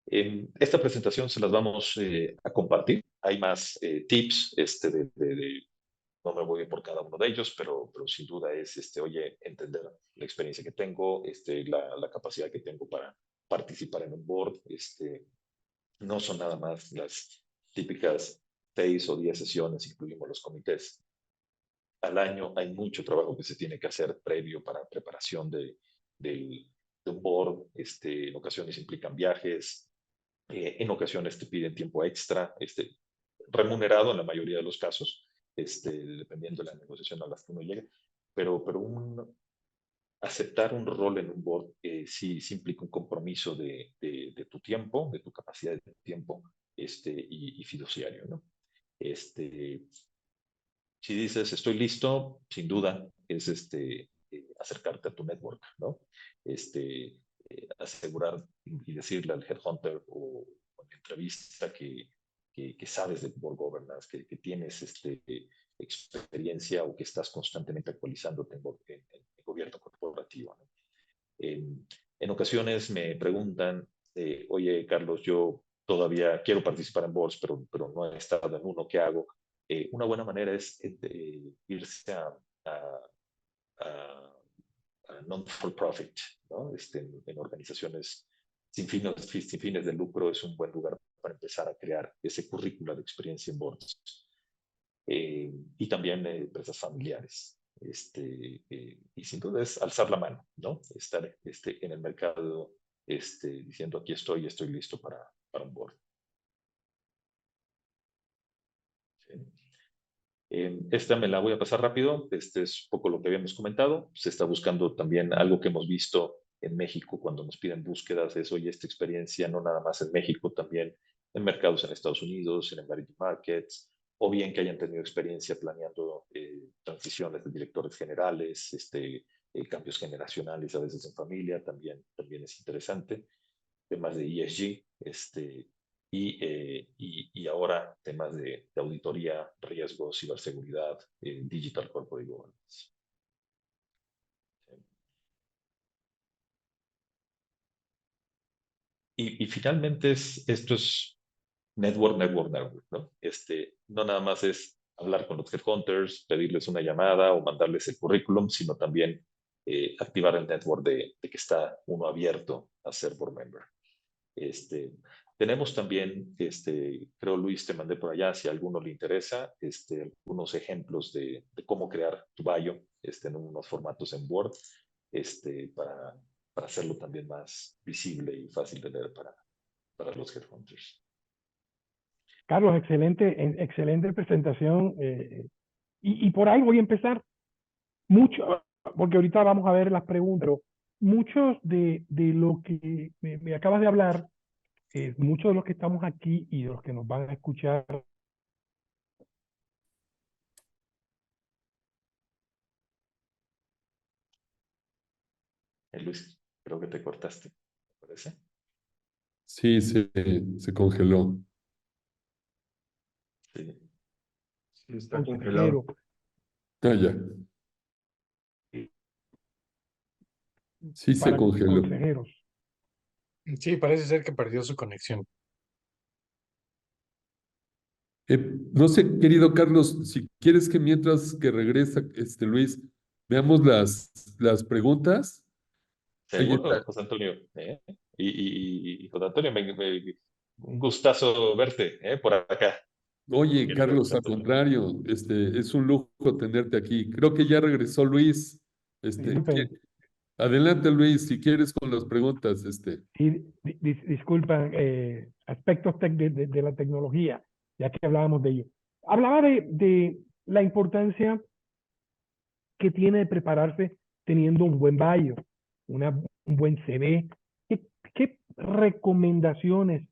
Esta presentación se las vamos a compartir. Hay más tips no me voy por cada uno de ellos, pero sin duda es, oye, entender la experiencia que tengo, la capacidad que tengo para participar en un board. No son nada más las típicas 6 o 10 sesiones, incluimos los comités. Al año hay mucho trabajo que se tiene que hacer previo para preparación de un board. En ocasiones implican viajes, en ocasiones te piden tiempo extra, remunerado en la mayoría de los casos, dependiendo de la negociación a la que uno llegue, pero aceptar un rol en un board sí implica un compromiso de tu tiempo, de tu capacidad de tiempo y fiduciario, ¿no? Este, si dices estoy listo, sin duda es acercarte a tu network, ¿no? Asegurar y decirle al headhunter o en la entrevista que sabes de board governance, que tienes experiencia o que estás constantemente actualizándote en gobierno corporativo, ¿no? En ocasiones me preguntan, oye, Carlos, yo todavía quiero participar en boards, pero no he estado en uno, ¿qué hago? Una buena manera es irse a, a, a non-for-profit, ¿no? En organizaciones sin fines de lucro es un buen lugar para empezar a crear ese currículo de experiencia en boards. Y también empresas familiares. Y sin duda es alzar la mano, ¿no? Estar en el mercado diciendo aquí estoy listo para un board. ¿Sí? Esta me la voy a pasar rápido. Este es un poco lo que habíamos comentado. Se está buscando también algo que hemos visto en México cuando nos piden búsquedas. Es, oye, esta experiencia no nada más en México, también en mercados en Estados Unidos, en emerging markets, o bien que hayan tenido experiencia planeando transiciones de directores generales, cambios generacionales a veces en familia, también es interesante. Temas de ESG, y ahora temas de auditoría, riesgo, ciberseguridad, digital corporate governance. Y finalmente esto es network, ¿no? No nada más es hablar con los headhunters, pedirles una llamada o mandarles el currículum, sino también activar el network de que está uno abierto a ser board member. Este, Tenemos también, creo Luis, te mandé por allá, si a alguno le interesa, algunos ejemplos de cómo crear tu bio en unos formatos en Word, para hacerlo también más visible y fácil de leer para los headhunters. Carlos, excelente presentación. Y por ahí voy a empezar. Mucho, porque ahorita vamos a ver las preguntas, pero muchos de lo que me acabas de hablar, muchos de los que estamos aquí y de los que nos van a escuchar, Luis, creo que te cortaste, ¿me parece? Sí, se congeló. Sí. Sí, está congelado. consejero, Ah, ya. Sí, se para congeló. consejeros. Sí, parece ser que perdió su conexión. No sé, querido Carlos, si quieres que mientras que regresa Luis, veamos las preguntas. Oye, Seguro, José Antonio. ¿Eh? José Antonio, un gustazo verte por acá, oye, querido Carlos, José al Antonio. contrario, es un lujo tenerte aquí. Creo que ya regresó Luis. Disculpen, Adelante, Luis, si quieres con las preguntas. sí, disculpan, aspectos de la tecnología, ya que hablábamos de ello. Hablaba de la importancia que tiene de prepararse teniendo un buen bio, un buen CV. ¿Qué recomendaciones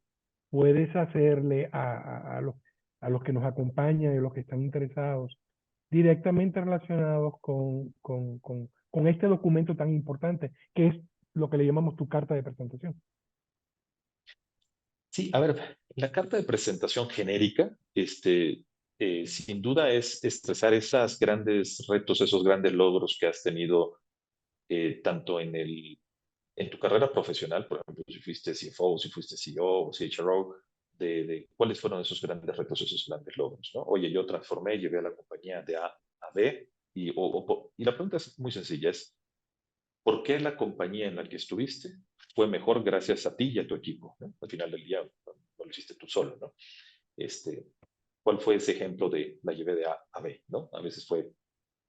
puedes hacerle a los que nos acompañan y a los que están interesados directamente relacionados con este documento tan importante, que es lo que le llamamos tu carta de presentación? Sí, a ver, la carta de presentación genérica, sin duda es expresar esos grandes retos, esos grandes logros que has tenido tanto en tu carrera profesional, por ejemplo, si fuiste CFO, si fuiste CEO o CHRO, de cuáles fueron esos grandes retos, esos grandes logros, ¿no? Oye, yo transformé, llevé a la compañía de A a B y la pregunta es muy sencilla, es ¿por qué la compañía en la que estuviste fue mejor gracias a ti y a tu equipo? ¿No? Al final del día no lo hiciste tú solo, ¿no? Este, ¿Cuál fue ese ejemplo de la llevé de A a B? ¿No? A veces fue,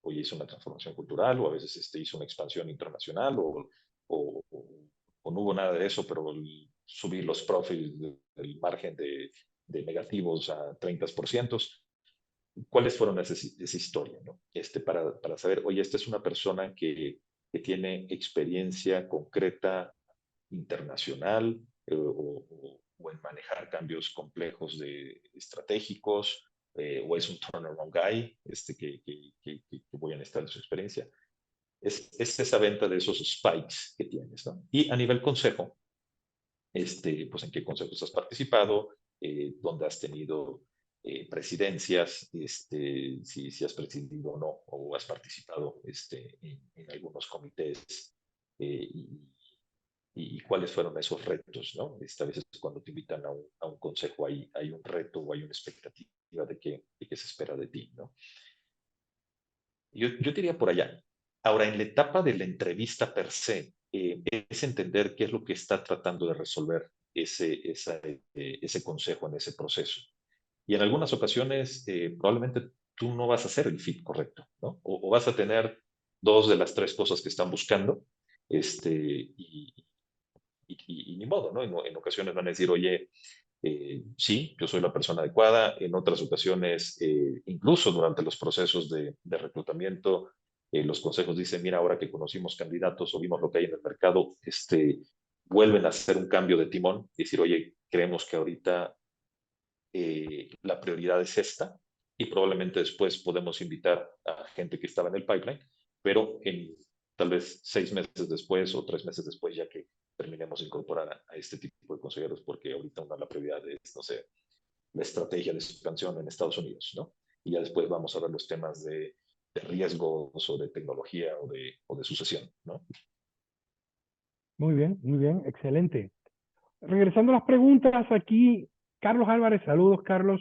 oye, hizo una transformación cultural, o a veces hizo una expansión internacional, o, o no hubo nada de eso, pero subí los profits del margen de negativos a 30%. ¿Cuáles fueron esa historia? ¿No? Para saber, oye, esta es una persona que tiene experiencia concreta internacional o en manejar cambios complejos estratégicos, o es un turnaround guy que voy a necesitar de su experiencia. Es esa venta de esos spikes que tienes, ¿no? Y a nivel consejo, pues en qué consejos has participado, dónde has tenido presidencias, si has presidido o no, o has participado en algunos comités, y cuáles fueron esos retos, ¿no? A veces cuando te invitan a un consejo hay un reto o hay una expectativa de qué se espera de ti, ¿no? Yo diría por allá. Ahora, en la etapa de la entrevista per se, es entender qué es lo que está tratando de resolver ese consejo en ese proceso. Y en algunas ocasiones, probablemente tú no vas a hacer el fit correcto, ¿no? O vas a tener dos de las tres cosas que están buscando, y ni modo, ¿no? En ocasiones van a decir, oye, sí, yo soy la persona adecuada. En otras ocasiones, incluso durante los procesos de reclutamiento, los consejos dicen, mira, ahora que conocimos candidatos o vimos lo que hay en el mercado, vuelven a hacer un cambio de timón y decir, oye, creemos que ahorita la prioridad es esta y probablemente después podemos invitar a gente que estaba en el pipeline, pero tal vez 6 meses después o 3 meses después, ya que terminemos de incorporar a este tipo de consejeros, porque ahorita la prioridad es, no sé, la estrategia de expansión en Estados Unidos, ¿no? Y ya después vamos a ver los temas de riesgos o de tecnología o de sucesión, ¿no? Muy bien, excelente. Regresando a las preguntas, aquí Carlos Álvarez, saludos Carlos,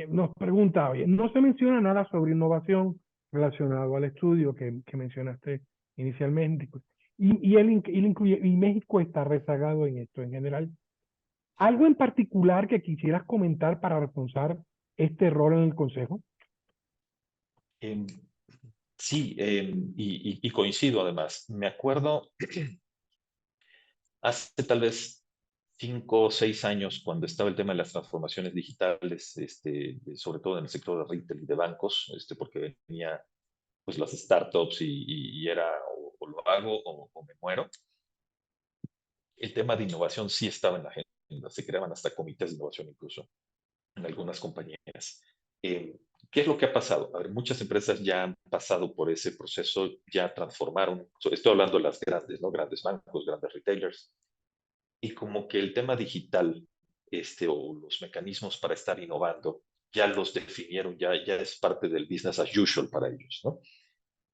nos pregunta, oye, no se menciona nada sobre innovación relacionado al estudio que mencionaste inicialmente, pues, y él incluye, y México está rezagado en esto en general. ¿Algo en particular que quisieras comentar para reforzar este rol en el Consejo? Eh, sí, y coincido además. Me acuerdo hace tal vez 5 o 6 años, cuando estaba el tema de las transformaciones digitales, sobre todo en el sector de retail y de bancos, porque venía pues las startups y era o lo hago o me muero. El tema de innovación sí estaba en la agenda, se creaban hasta comités de innovación incluso en algunas compañías. Eh, ¿Qué es lo que ha pasado? A ver, muchas empresas ya han pasado por ese proceso, ya transformaron, estoy hablando de las grandes, ¿no? Grandes bancos, grandes retailers, y como que el tema digital, o los mecanismos para estar innovando, ya los definieron, ya es parte del business as usual para ellos, ¿no?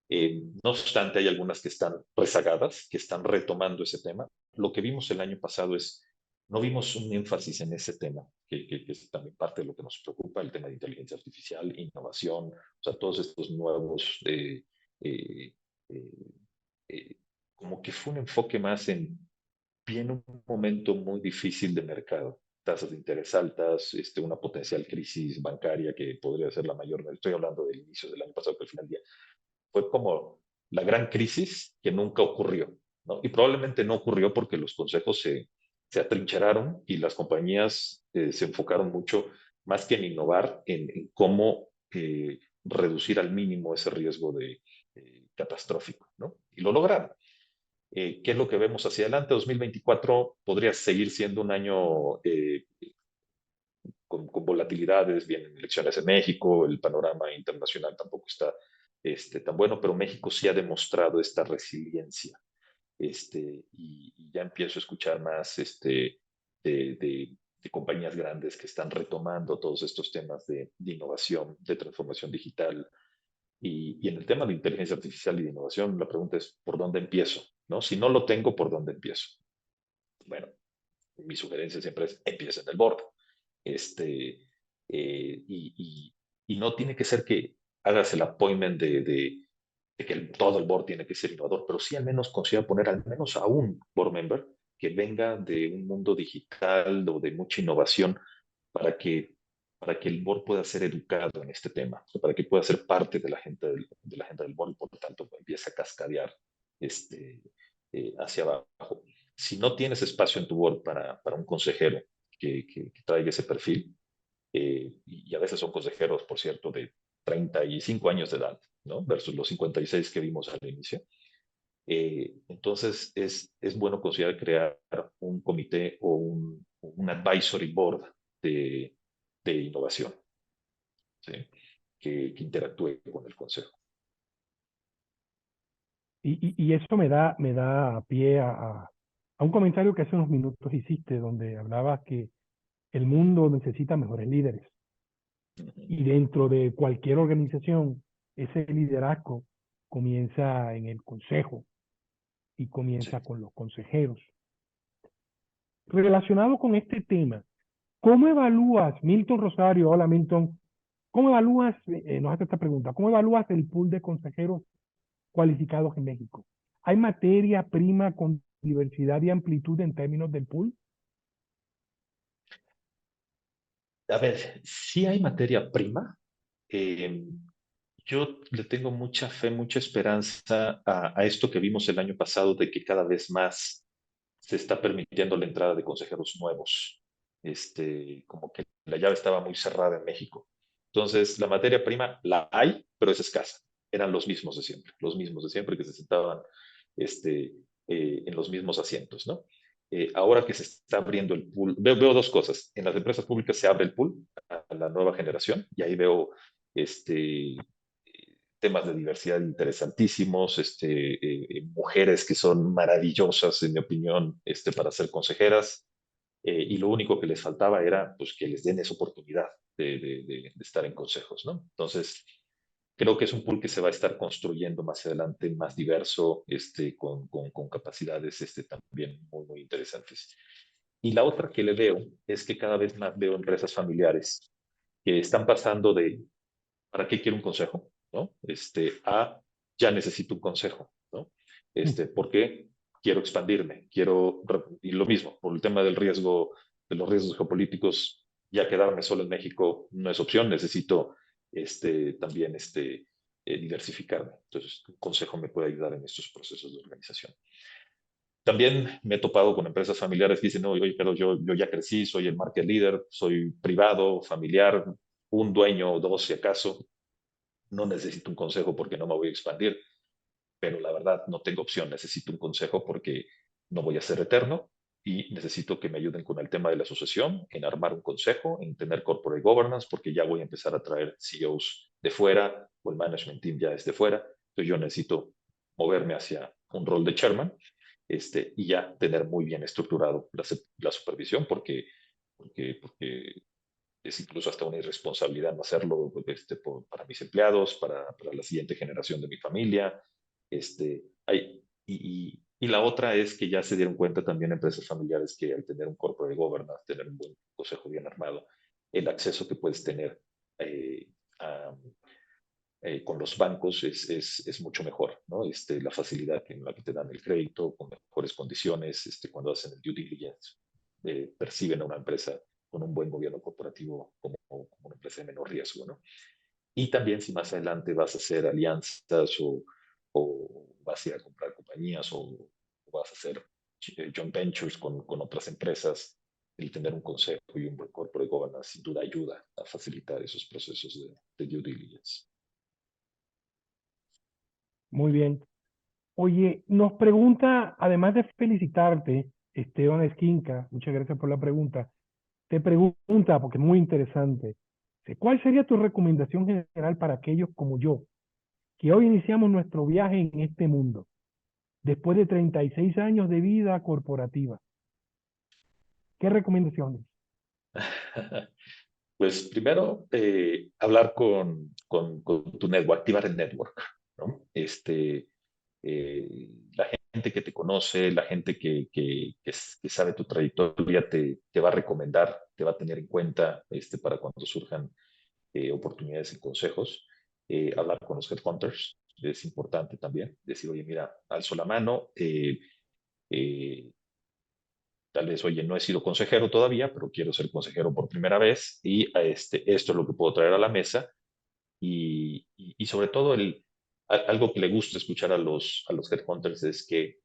No obstante, hay algunas que están rezagadas, que están retomando ese tema. Lo que vimos el año pasado es, no vimos un énfasis en ese tema, que es también parte de lo que nos preocupa, el tema de inteligencia artificial, innovación, o sea, todos estos nuevos, eh, eh, eh, como que fue un enfoque más en, viene un momento muy difícil de mercado, tasas de interés altas, una potencial crisis bancaria que podría ser la mayor, estoy hablando del inicio del año pasado, que al final del día fue como la gran crisis que nunca ocurrió, ¿no? Y probablemente no ocurrió porque los consejos se atrincheraron y las compañías se enfocaron mucho más que en innovar, en cómo reducir al mínimo ese riesgo de catastrófico, ¿no? Y lo lograron. ¿Qué es lo que vemos hacia adelante? 2024 podría seguir siendo un año con volatilidades, vienen elecciones en México, el panorama internacional tampoco está tan bueno, pero México sí ha demostrado esta resiliencia. Y ya empiezo a escuchar más de compañías grandes que están retomando todos estos temas de innovación, de transformación digital. Y en el tema de inteligencia artificial y de innovación, la pregunta es, ¿por dónde empiezo? ¿No? Si no lo tengo, ¿por dónde empiezo? Bueno, mi sugerencia siempre es, empieza en el board. Este, y no tiene que ser que hagas el appointment de que todo el board tiene que ser innovador, pero sí al menos considera poner al menos a un board member que venga de un mundo digital o de mucha innovación para que, para que el board pueda ser educado en este tema, para que pueda ser parte de de la agenda del board y por lo tanto empiece a cascadear este, hacia abajo. Si no tienes espacio en tu board para un consejero que traiga ese perfil, y a veces son consejeros, por cierto, de 35 años de edad, ¿no? Versus los 56 que vimos al inicio. Entonces, es bueno considerar crear un comité o un advisory board de, de innovación, ¿sí? Que interactúe con el consejo. Y eso me da pie a un comentario que hace unos minutos hiciste, donde hablabas que el mundo necesita mejores líderes. Y dentro de cualquier organización, ese liderazgo comienza en el consejo y comienza Sí. con los consejeros. Relacionado con este tema, ¿cómo evalúas, Milton Rosario, hola Milton, cómo evalúas, nos hace esta pregunta, ¿cómo evalúas el pool de consejeros cualificados en México? ¿Hay materia prima con diversidad y amplitud en términos del pool? A ver, sí hay materia prima. Eh, yo le tengo mucha fe, mucha esperanza a esto que vimos el año pasado de que cada vez más se está permitiendo la entrada de consejeros nuevos. Como que la llave estaba muy cerrada en México. Entonces, la materia prima la hay, pero es escasa. Eran los mismos de siempre que se sentaban en los mismos asientos, ¿no? Ahora que se está abriendo el pool, veo dos cosas. En las empresas públicas se abre el pool a la nueva generación y ahí veo temas de diversidad interesantísimos, mujeres que son maravillosas, en mi opinión, para ser consejeras, y lo único que les faltaba era pues, que les den esa oportunidad de estar en consejos, ¿no? Entonces, creo que es un pool que se va a estar construyendo más adelante, más diverso, con capacidades también muy, muy interesantes. Y la otra que le veo es que cada vez más veo empresas familiares que están pasando de ¿para qué quiero un consejo? ¿No? Ya necesito un consejo, ¿no? ¿Por qué? Quiero expandirme, y lo mismo, por el tema del riesgo, de los riesgos geopolíticos, ya quedarme solo en México no es opción, necesito también diversificarme. Entonces, un consejo me puede ayudar en estos procesos de organización. También me he topado con empresas familiares que dicen, no, oye, pero yo ya crecí, soy el market leader, soy privado, familiar, un dueño o dos si acaso, no necesito un consejo porque no me voy a expandir, pero la verdad no tengo opción, necesito un consejo porque no voy a ser eterno y necesito que me ayuden con el tema de la asociación, en armar un consejo, en tener corporate governance, porque ya voy a empezar a traer CEOs de fuera o el management team ya es de fuera, entonces yo necesito moverme hacia un rol de chairman y ya tener muy bien estructurado la supervisión porque es incluso hasta una irresponsabilidad no hacerlo para mis empleados, para la siguiente generación de mi familia. Y la otra es que ya se dieron cuenta también empresas familiares que al tener un corporate governance, tener un buen consejo bien armado, el acceso que puedes tener eh, a, con los bancos es mucho mejor, ¿no? La facilidad en la que te dan el crédito, con mejores condiciones, cuando hacen el due diligence, perciben a una empresa con un buen gobierno corporativo como una empresa de menor riesgo, ¿no? Y también si más adelante vas a hacer alianzas o vas a ir a comprar compañías o vas a hacer joint ventures con otras empresas, el tener un consejo y un buen corporate governance sin duda ayuda a facilitar esos procesos de due diligence. Muy bien. Oye, nos pregunta, además de felicitarte, Esteban Esquinca, muchas gracias por la pregunta, te pregunta, porque es muy interesante, ¿cuál sería tu recomendación general para aquellos como yo, que hoy iniciamos nuestro viaje en este mundo, después de 36 años de vida corporativa? ¿Qué recomendaciones? Pues primero, hablar con tu network, activar el network, ¿no? La gente que te conoce, la gente que sabe tu trayectoria te va a recomendar, te va a tener en cuenta para cuando surjan oportunidades y consejos. Hablar con los headhunters es importante también. Decir, oye, mira, alzo la mano. Eh, Tal vez, oye, no he sido consejero todavía, pero quiero ser consejero por primera vez y esto es lo que puedo traer a la mesa y sobre todo algo que le gusta escuchar a los headhunters es que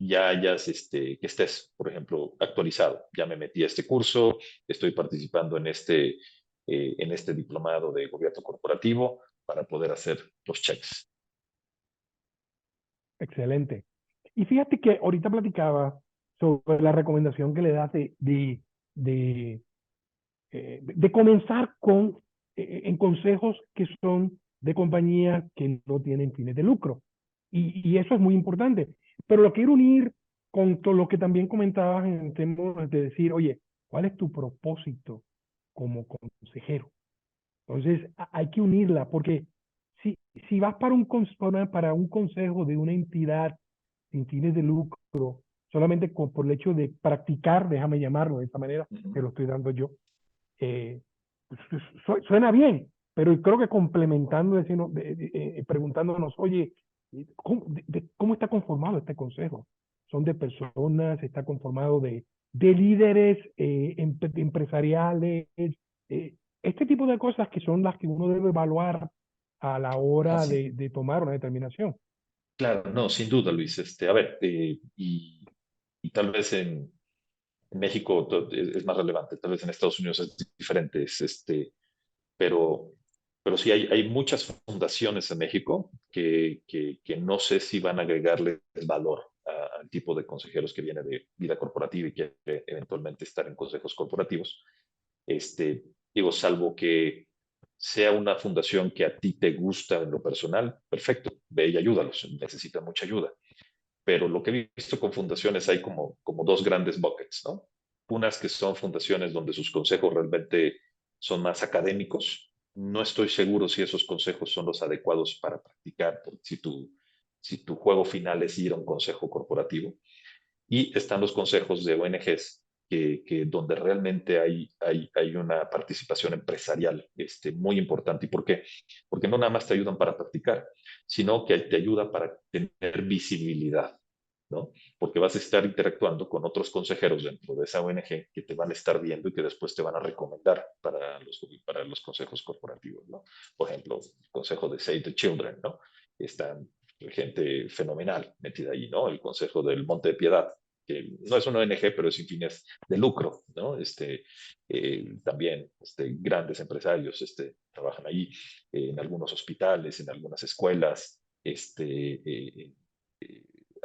ya hayas, que estés, por ejemplo, actualizado. Ya me metí a este curso, estoy participando en este diplomado de gobierno corporativo para poder hacer los checks. Excelente. Y fíjate que ahorita platicaba sobre la recomendación que le das de, de comenzar en consejos que son de compañías que no tienen fines de lucro. Y eso es muy importante. Pero lo quiero unir con todo lo que también comentabas en términos de decir, oye, ¿cuál es tu propósito como consejero? Entonces, hay que unirla, porque si vas para un consejo de una entidad sin fines de lucro, solamente por el hecho de practicar, déjame llamarlo de esta manera, que lo estoy dando yo, eh, suena bien, pero creo que complementando, preguntándonos, oye, ¿cómo está conformado este consejo? ¿Son de personas? ¿Está conformado de líderes empresariales? Este tipo de cosas que son las que uno debe evaluar a la hora Así. de tomar una determinación. Claro, no, sin duda, Luis. A ver, y tal vez en México es más relevante, tal vez en Estados Unidos es diferente, pero, pero sí hay muchas fundaciones en México que no sé si van a agregarle el valor al tipo de consejeros que viene de vida corporativa y quiere eventualmente estar en consejos corporativos. Este, Digo, salvo que sea una fundación que a ti te gusta en lo personal, perfecto, ve y ayúdalos, necesitan mucha ayuda. Pero lo que he visto con fundaciones hay como dos grandes buckets, ¿no? Unas que son fundaciones donde sus consejos realmente son más académicos. No estoy seguro si esos consejos son los adecuados para practicar, si tu juego final es ir a un consejo corporativo. Y están los consejos de ONGs, donde realmente hay una participación empresarial muy importante. ¿Y por qué? Porque no nada más te ayudan para practicar, sino que te ayuda para tener visibilidad, ¿no? Porque vas a estar interactuando con otros consejeros dentro de esa ONG que te van a estar viendo y que después te van a recomendar para los consejos corporativos, ¿no? Por ejemplo, el consejo de Save the Children, ¿no? Están gente fenomenal metida ahí, ¿no? El consejo del Monte de Piedad, que no es una ONG, pero es sin fines de lucro, ¿no? También grandes empresarios trabajan ahí, en algunos hospitales, en algunas escuelas, a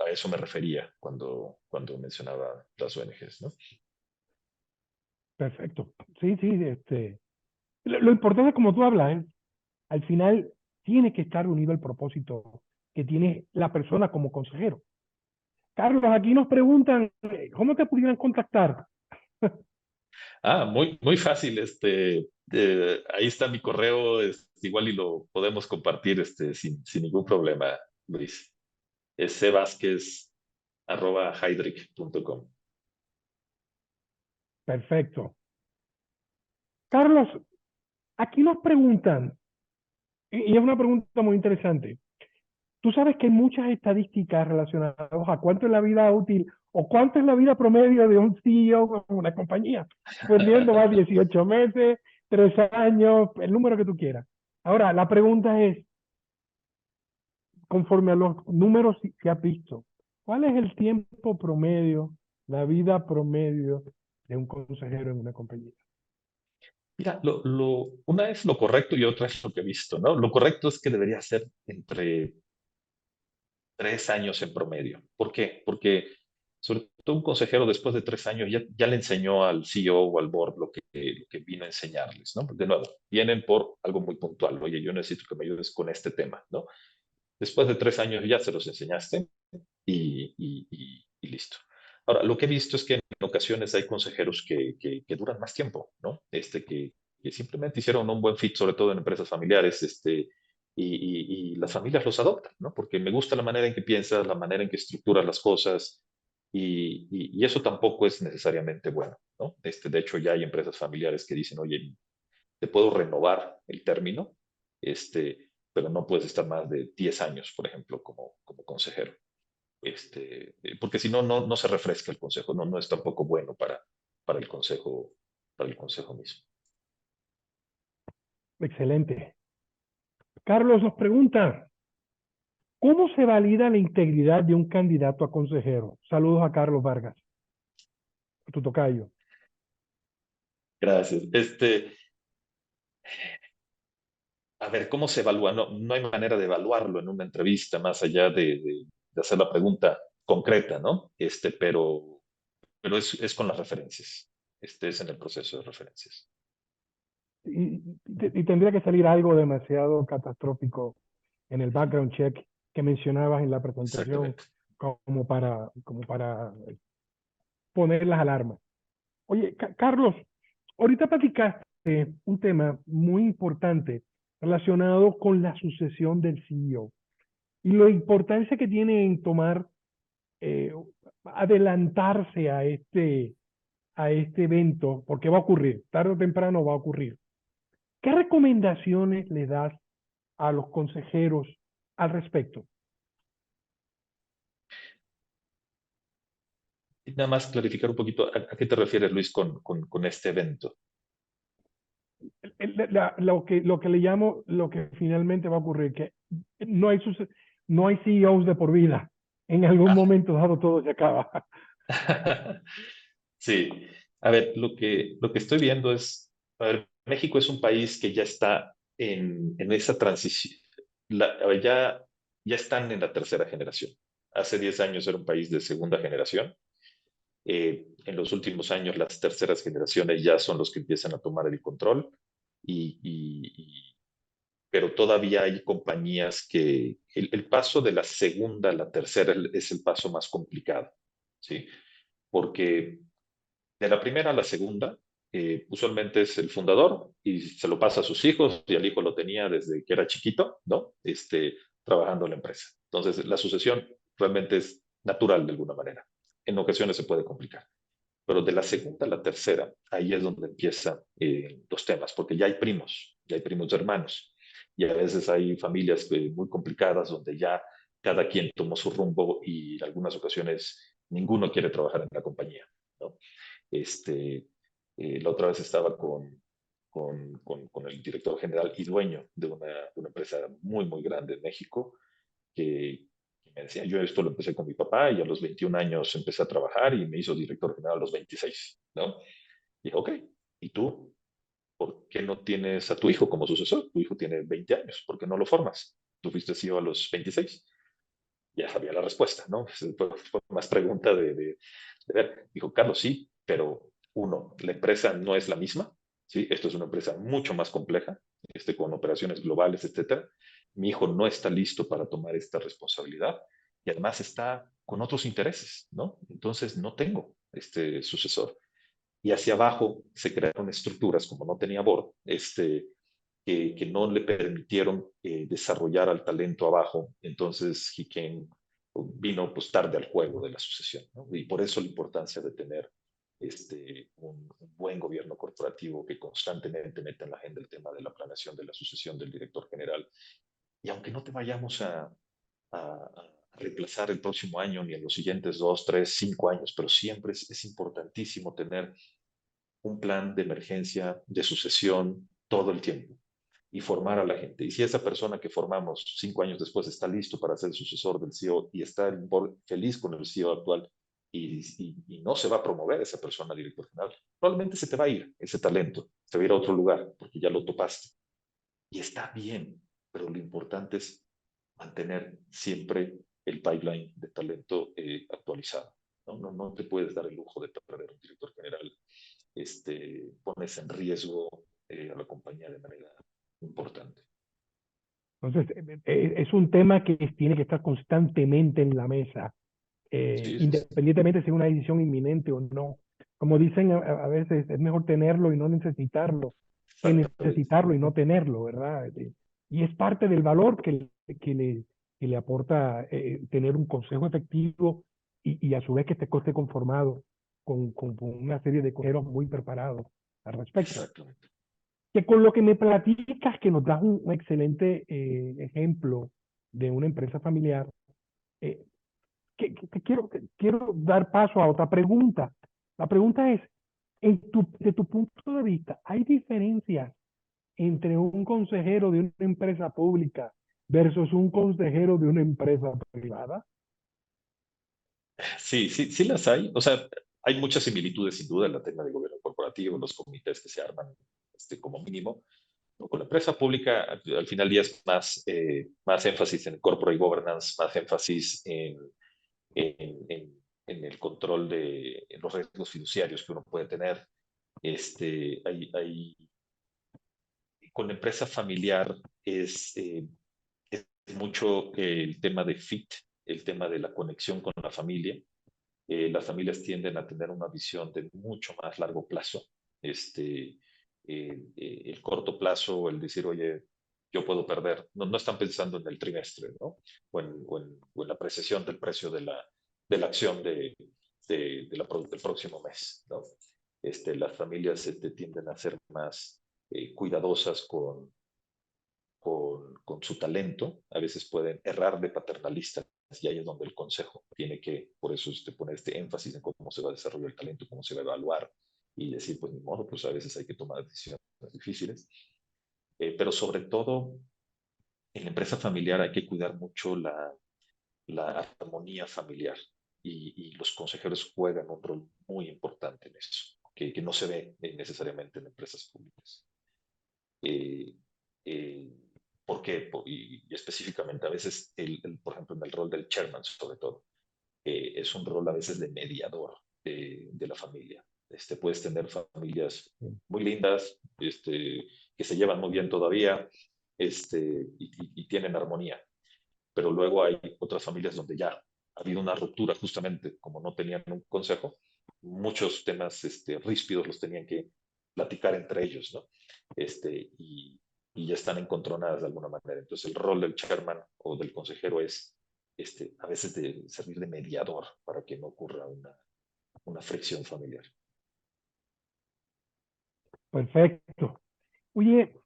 eso me refería cuando mencionaba las ONGs, ¿no? Perfecto. Sí, sí, lo importante, como tú hablas, al final tiene que estar unido el propósito que tiene la persona como consejero. Carlos, aquí nos preguntan, ¿cómo te pudieran contactar? Muy fácil. Ahí está mi correo, igual y lo podemos compartir sin ningún problema, Luis. Es cvasquez@hydric.com. Perfecto. Carlos, aquí nos preguntan, y es una pregunta muy interesante. Tú sabes que hay muchas estadísticas relacionadas a cuánto es la vida útil o cuánto es la vida promedio de un CEO en una compañía. Dependiendo, va 18 meses, 3 años, el número que tú quieras. Ahora, la pregunta es, conforme a los números que has visto, ¿cuál es el tiempo promedio, la vida promedio de un consejero en una compañía? Mira, una es lo correcto y otra es lo que he visto, ¿no? Lo correcto es que debería ser entre 3 años en promedio. ¿Por qué? Porque sobre todo un consejero después de 3 años ya le enseñó al CEO o al board lo que vino a enseñarles, ¿no? De nuevo, vienen por algo muy puntual. Oye, yo necesito que me ayudes con este tema, ¿no? Después de 3 años ya se los enseñaste y listo. Ahora, lo que he visto es que en ocasiones hay consejeros que duran más tiempo, ¿no? Que simplemente hicieron un buen fit, sobre todo en empresas familiares, y las familias los adoptan, ¿no? Porque me gusta la manera en que piensas, la manera en que estructuras las cosas, y eso tampoco es necesariamente bueno, ¿no? De hecho, ya hay empresas familiares que dicen, oye, te puedo renovar el término, pero no puedes estar más de 10 años, por ejemplo, como consejero. Porque si no, no se refresca el consejo, no es tampoco bueno para el consejo mismo. Excelente. Carlos nos pregunta, ¿cómo se valida la integridad de un candidato a consejero? Saludos a Carlos Vargas, tu tocayo. Gracias. A ver, ¿cómo se evalúa? No hay manera de evaluarlo en una entrevista más allá de hacer la pregunta concreta, ¿no? Pero es con las referencias. Es en el proceso de referencias. Y tendría que salir algo demasiado catastrófico en el background check que mencionabas en la presentación Exactamente. como para poner las alarmas. Oye, Carlos, ahorita platicaste un tema muy importante relacionado con la sucesión del CEO y la importancia que tiene en tomar, eh, adelantarse a este evento, porque va a ocurrir, tarde o temprano va a ocurrir. ¿Qué recomendaciones le das a los consejeros al respecto? Y nada más clarificar un poquito, ¿a qué te refieres, Luis, con este evento? Lo que le llamo, lo que finalmente va a ocurrir, que no hay, no hay CEOs de por vida. En algún Ah. momento dado todo se acaba. Sí, a ver, lo que estoy viendo es, a ver, México es un país que ya está en esa transición, ya están en la tercera generación. Hace 10 años era un país de segunda generación. En los últimos años las terceras generaciones ya son los que empiezan a tomar el control, y, y- y- pero todavía hay compañías que el paso de la segunda a la tercera es el paso más complicado, ¿sí? Porque de la primera a la segunda, usualmente es el fundador y se lo pasa a sus hijos, y el hijo lo tenía desde que era chiquito, ¿no? Trabajando en la empresa. Entonces, la sucesión realmente es natural de alguna manera. En ocasiones se puede complicar. Pero de la segunda a la tercera, ahí es donde empiezan los temas, porque ya hay primos hermanos, y a veces hay familias muy complicadas donde ya cada quien tomó su rumbo y en algunas ocasiones ninguno quiere trabajar en la compañía, ¿no? Este, la otra vez estaba con el director general y dueño de una empresa muy, muy grande en México, que me decía, yo esto lo empecé con mi papá y a los 21 años empecé a trabajar y me hizo director general a los 26, ¿no? Y dije, ok, ¿y tú por qué no tienes a tu hijo como sucesor? Tu hijo tiene 20 años, ¿por qué no lo formas? Tú fuiste CEO a los 26. Ya sabía la respuesta, ¿no? Fue más pregunta de ver. Dijo, Carlos, sí, pero uno, la empresa no es la misma, ¿sí? Esto es una empresa mucho más compleja, con operaciones globales, etcétera. Mi hijo no está listo para tomar esta responsabilidad y además está con otros intereses, ¿no? Entonces no tengo este sucesor. y hacia abajo se crearon estructuras, como no tenía board, que no le permitieron desarrollar al talento abajo. Entonces, vino pues tarde al juego de la sucesión, ¿no? Y por eso la importancia de tener un buen gobierno corporativo que constantemente meta en la agenda el tema de la planeación de la sucesión del director general. Y aunque no te vayamos a reemplazar el próximo año ni en los siguientes 2, 3, 5 años, pero siempre es importantísimo tener un plan de emergencia, de sucesión todo el tiempo y formar a la gente. Y si esa persona que formamos 5 años después está listo para ser el sucesor del CEO y está feliz con el CEO actual y no se va a promover esa persona a director general, probablemente se te va a ir ese talento, se va a ir a otro lugar porque ya lo topaste. Y está bien, pero lo importante es mantener siempre el pipeline de talento actualizado. No te puedes dar el lujo de perder un director general. Pones en riesgo a la compañía de manera importante. Entonces, es un tema que tiene que estar constantemente en la mesa, Sí, independientemente si es una decisión inminente o no. Como dicen a veces, es mejor tenerlo y no necesitarlo, que exactamente. necesitarlo y no tenerlo, ¿verdad? Y es parte del valor que le aporta tener un consejo efectivo y a su vez que esté conformado con una serie de consejeros muy preparados al respecto. Exactamente. Que con lo que me platicas, que nos das un excelente ejemplo de una empresa familiar, eh, quiero dar paso a otra pregunta. La pregunta es, de tu punto de vista, ¿hay diferencias entre un consejero de una empresa pública versus un consejero de una empresa privada? Sí las hay. O sea, hay muchas similitudes sin duda en la tema de gobierno corporativo, los comités que se arman como mínimo. ¿No? Con la empresa pública, al final del día es más énfasis en corporate governance, más énfasis en el control en los riesgos fiduciarios que uno puede tener. Con la empresa familiar es mucho el tema de fit, el tema de la conexión con la familia. Las familias tienden a tener una visión de mucho más largo plazo. El corto plazo, el decir, oye, yo puedo perder, no están pensando en el trimestre, ¿no? O en la apreciación del precio de la acción del próximo mes, ¿no? Las familias tienden a ser más cuidadosas con su talento, a veces pueden errar de paternalistas y ahí es donde el consejo tiene que, por eso poner este énfasis en cómo se va a desarrollar el talento, cómo se va a evaluar y decir, pues ni modo, pues a veces hay que tomar decisiones difíciles, pero sobre todo en la empresa familiar hay que cuidar mucho la armonía familiar y los consejeros juegan un rol muy importante en eso, que no se ve necesariamente en empresas públicas. Eh, eh, ¿Por qué? Y específicamente a veces, por ejemplo, en el rol del chairman, sobre todo, es un rol a veces de mediador de la familia. Puedes tener familias muy lindas, que se llevan muy bien todavía, y tienen armonía, pero luego hay otras familias donde ya ha habido una ruptura justamente, como no tenían un consejo, muchos temas ríspidos los tenían que platicar entre ellos, ¿no? Y ya están encontronadas de alguna manera. Entonces el rol del chairman o del consejero es a veces de servir de mediador para que no ocurra una fricción familiar. Perfecto. Oye,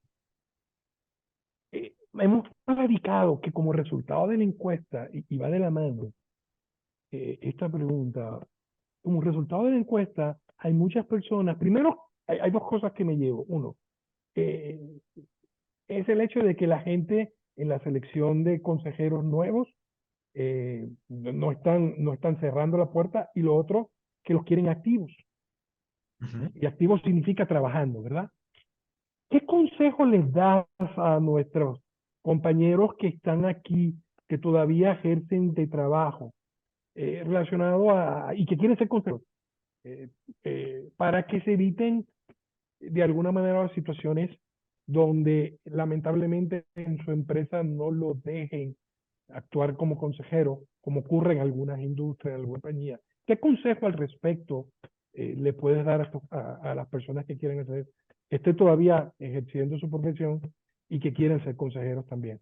hemos platicado que como resultado de la encuesta, y va de la mano esta pregunta, como resultado de la encuesta, hay muchas personas, primero, hay dos cosas que me llevo. Uno, eh, es el hecho de que la gente en la selección de consejeros nuevos no están cerrando la puerta, y lo otro, que los quieren activos. Y activos significa trabajando, ¿verdad? ¿Qué consejo les das a nuestros compañeros que están aquí, que todavía ejercen de trabajo relacionado y que quieren ser consejeros, para que se eviten de alguna manera las situaciones donde lamentablemente en su empresa no lo dejen actuar como consejero, como ocurre en algunas industrias, en alguna compañía? ¿Qué consejo al respecto le puedes dar a las personas que quieren hacer, que estén todavía ejerciendo su profesión y que quieren ser consejeros también?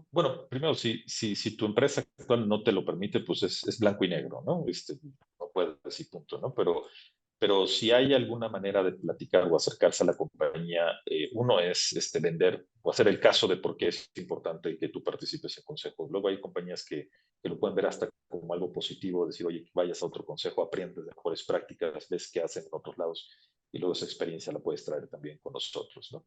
Bueno, primero, si tu empresa actual no te lo permite, pues es blanco y negro, ¿no? No puedes decir punto, ¿no? Pero si hay alguna manera de platicar o acercarse a la compañía, uno es vender o hacer el caso de por qué es importante que tú participes en consejos. Luego hay compañías que lo pueden ver hasta como algo positivo, decir, oye, vayas a otro consejo, aprendes de mejores prácticas, ves qué hacen en otros lados y luego esa experiencia la puedes traer también con nosotros, ¿no?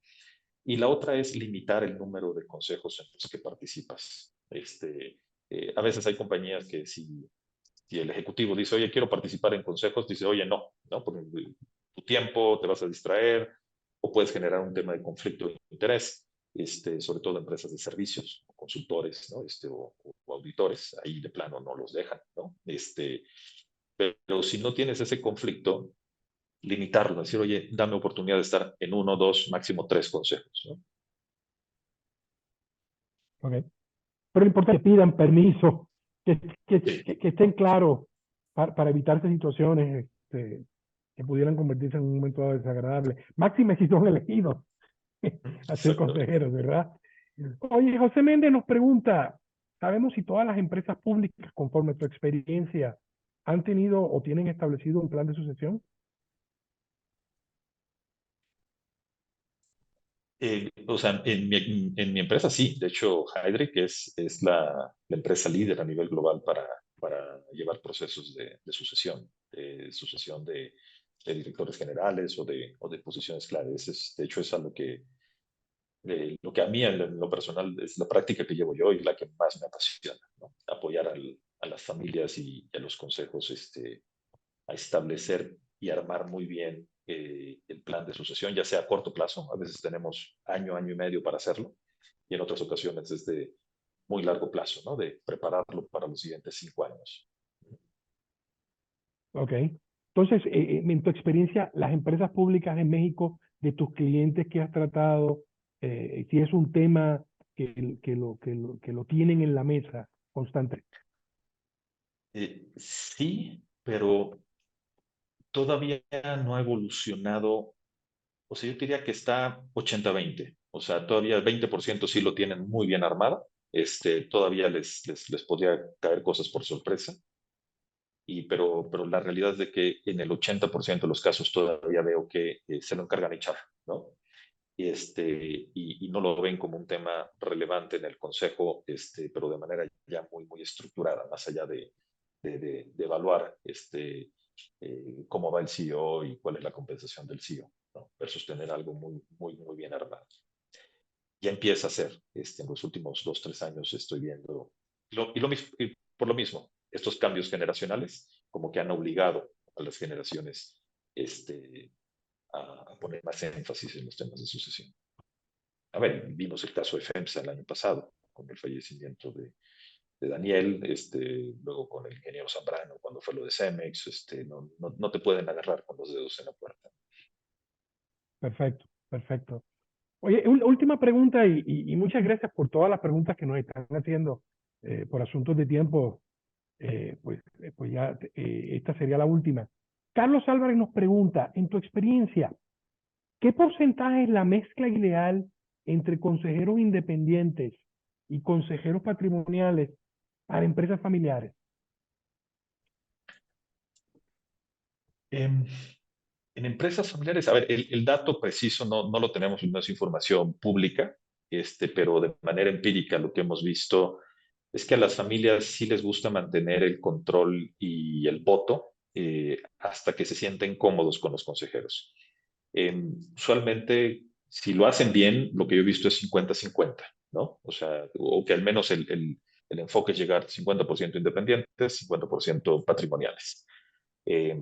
Y la otra es limitar el número de consejos en los que participas. A veces hay compañías que si el ejecutivo dice, oye, quiero participar en consejos, dice, oye, no, ¿no? Por tu tiempo te vas a distraer o puedes generar un tema de conflicto de interés, sobre todo en empresas de servicios, o consultores, ¿no? O auditores, ahí de plano no los dejan, ¿no? Pero si no tienes ese conflicto, limitarlo, decir, oye, dame oportunidad de estar en uno, dos, máximo tres consejos, ¿no? ¿Ok? Pero es importante que pidan permiso, que estén claros para evitarse situaciones que pudieran convertirse en un momento dado desagradable. Máxime si son elegidos a ser Exacto. consejeros, ¿verdad? Oye, José Méndez nos pregunta, ¿sabemos si todas las empresas públicas, conforme a tu experiencia, han tenido o tienen establecido un plan de sucesión? O sea, en mi empresa sí, de hecho, Heidrick es la empresa líder a nivel global para llevar procesos de sucesión de directores generales o de posiciones claves. De hecho, es a lo que a mí en lo personal es la práctica que llevo yo y la que más me apasiona, ¿no? Apoyar a las familias y a los consejos a establecer y armar muy bien el plan de sucesión, ya sea a corto plazo, a veces tenemos año, año y medio para hacerlo, y en otras ocasiones es de muy largo plazo, ¿no? De prepararlo para los siguientes 5 años. Ok. Entonces, en tu experiencia, las empresas públicas en México, de tus clientes que has tratado, si es un tema que lo tienen en la mesa constante. Sí, pero todavía no ha evolucionado. O sea, yo diría que está 80-20. O sea, todavía el 20% sí lo tienen muy bien armado. Todavía les podría caer cosas por sorpresa. Pero la realidad es de que en el 80% de los casos todavía veo que se lo encargan echar, ¿no? Y no lo ven como un tema relevante en el consejo, pero de manera ya muy, muy estructurada, más allá de evaluar cómo va el CEO y cuál es la compensación del CEO, ¿no? Versus tener algo muy, muy, muy bien armado. Ya empieza a ser, en los últimos 2, 3 años estoy viendo, y por lo mismo, estos cambios generacionales como que han obligado a las generaciones a poner más énfasis en los temas de sucesión. A ver, vimos el caso de FEMSA el año pasado, con el fallecimiento de Daniel, luego con el ingeniero Zambrano, cuando fue lo de Cemex, no te pueden agarrar con los dedos en la puerta. Perfecto, perfecto. Oye, última pregunta y muchas gracias por todas las preguntas que nos están haciendo por asuntos de tiempo. Pues ya esta sería la última. Carlos Álvarez nos pregunta, en tu experiencia, ¿qué porcentaje es la mezcla ideal entre consejeros independientes y consejeros patrimoniales para empresas familiares? En empresas familiares, a ver, el dato preciso no lo tenemos, no es información pública, pero de manera empírica lo que hemos visto es que a las familias sí les gusta mantener el control y el voto hasta que se sienten cómodos con los consejeros. Usualmente, si lo hacen bien, lo que yo he visto es 50-50, ¿no? O sea, o que al menos el enfoque es llegar 50% independientes, 50% patrimoniales. Eh,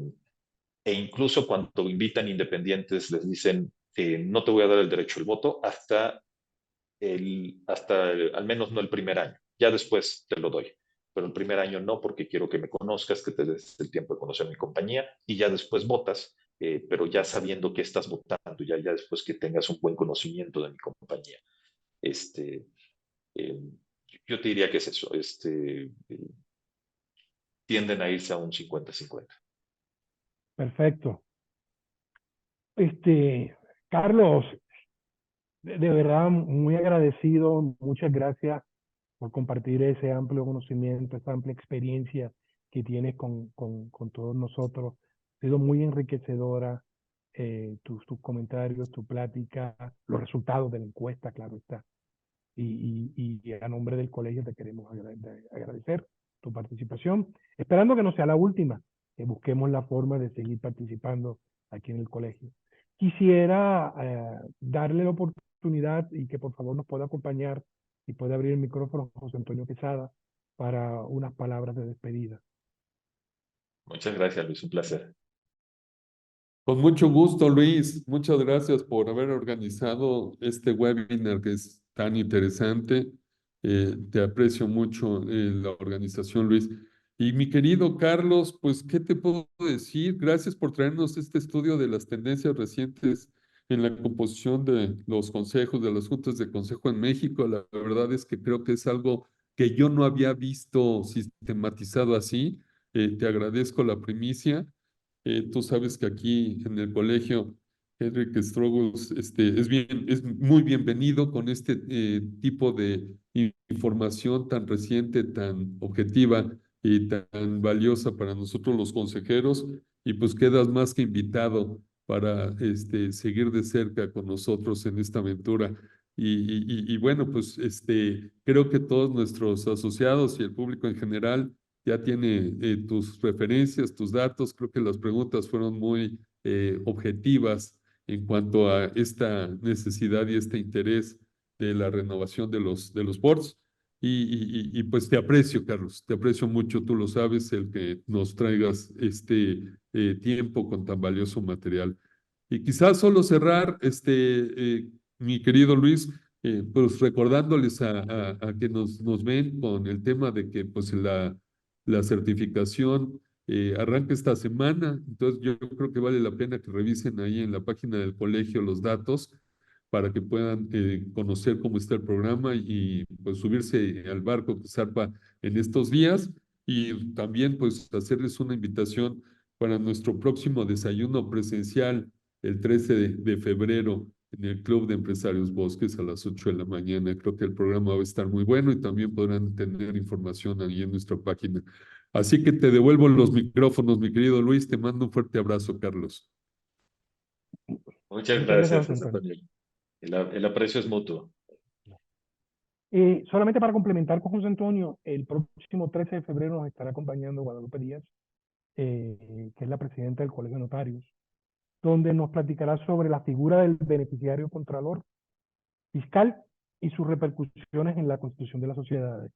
E incluso cuando invitan independientes, les dicen, no te voy a dar el derecho al voto al menos no el primer año. Ya después te lo doy. Pero el primer año no, porque quiero que me conozcas, que te des el tiempo de conocer mi compañía y ya después votas, pero ya sabiendo que estás votando, ya después que tengas un buen conocimiento de mi compañía. Este, eh, yo te diría que es eso. Tienden a irse a un 50-50. Perfecto. Carlos, de verdad, muy agradecido. Muchas gracias por compartir ese amplio conocimiento, esa amplia experiencia que tienes con todos nosotros. Ha sido muy enriquecedora tus comentarios, tu plática, los resultados de la encuesta, claro está. Y a nombre del colegio te queremos agradecer tu participación, esperando que no sea la última, que busquemos la forma de seguir participando aquí en el colegio. Quisiera darle la oportunidad y que por favor nos pueda acompañar y pueda abrir el micrófono José Antonio Quesada para unas palabras de despedida. Muchas gracias, Luis, un placer. Con mucho gusto, Luis. Muchas gracias por haber organizado este webinar que es tan interesante. Te aprecio mucho la organización, Luis. Y mi querido Carlos, pues, ¿qué te puedo decir? Gracias por traernos este estudio de las tendencias recientes en la composición de los consejos, de las juntas de consejo en México. La verdad es que creo que es algo que yo no había visto sistematizado así. Te agradezco la primicia. Tú sabes que aquí en el colegio, Henrik Strogos es muy bienvenido con este tipo de información tan reciente, tan objetiva y tan valiosa para nosotros los consejeros. Y pues quedas más que invitado para seguir de cerca con nosotros en esta aventura. Y bueno, pues creo que todos nuestros asociados y el público en general ya tiene tus referencias, tus datos. Creo que las preguntas fueron muy objetivas en cuanto a esta necesidad y este interés de la renovación de los boards. Y pues te aprecio, Carlos, te aprecio mucho, tú lo sabes, el que nos traigas este tiempo con tan valioso material. Y quizás solo cerrar, mi querido Luis, pues recordándoles a que nos ven con el tema de que pues la certificación arranca esta semana. Entonces yo creo que vale la pena que revisen ahí en la página del colegio los datos para que puedan conocer cómo está el programa y pues subirse al barco que zarpa en estos días, y también pues hacerles una invitación para nuestro próximo desayuno presencial el 13 de febrero en el Club de Empresarios Bosques a las 8 de la mañana. Creo que el programa va a estar muy bueno y también podrán tener información ahí en nuestra página. Así que te devuelvo los micrófonos, mi querido Luis. Te mando un fuerte abrazo, Carlos. Muchas Muchas gracias, gracias, José José Antonio. Antonio. El aprecio es mutuo. Solamente para complementar con José Antonio, el próximo 13 de febrero nos estará acompañando Guadalupe Díaz, que es la presidenta del Colegio de Notarios, donde nos platicará sobre la figura del beneficiario contralor fiscal y sus repercusiones en la constitución de las sociedades.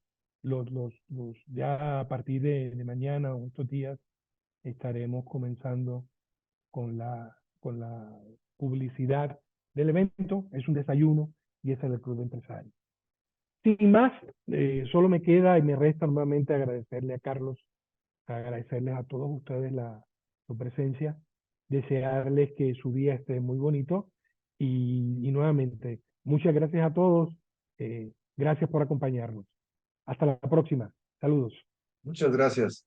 Ya a partir de mañana o estos días estaremos comenzando con la publicidad del evento. Es un desayuno y es el Club de Empresarios. Sin más, solo me queda y me resta nuevamente agradecerle a Carlos, agradecerles a todos ustedes su presencia, desearles que su día esté muy bonito y nuevamente, muchas gracias a todos. Gracias por acompañarnos. Hasta la próxima. Saludos. Muchas gracias.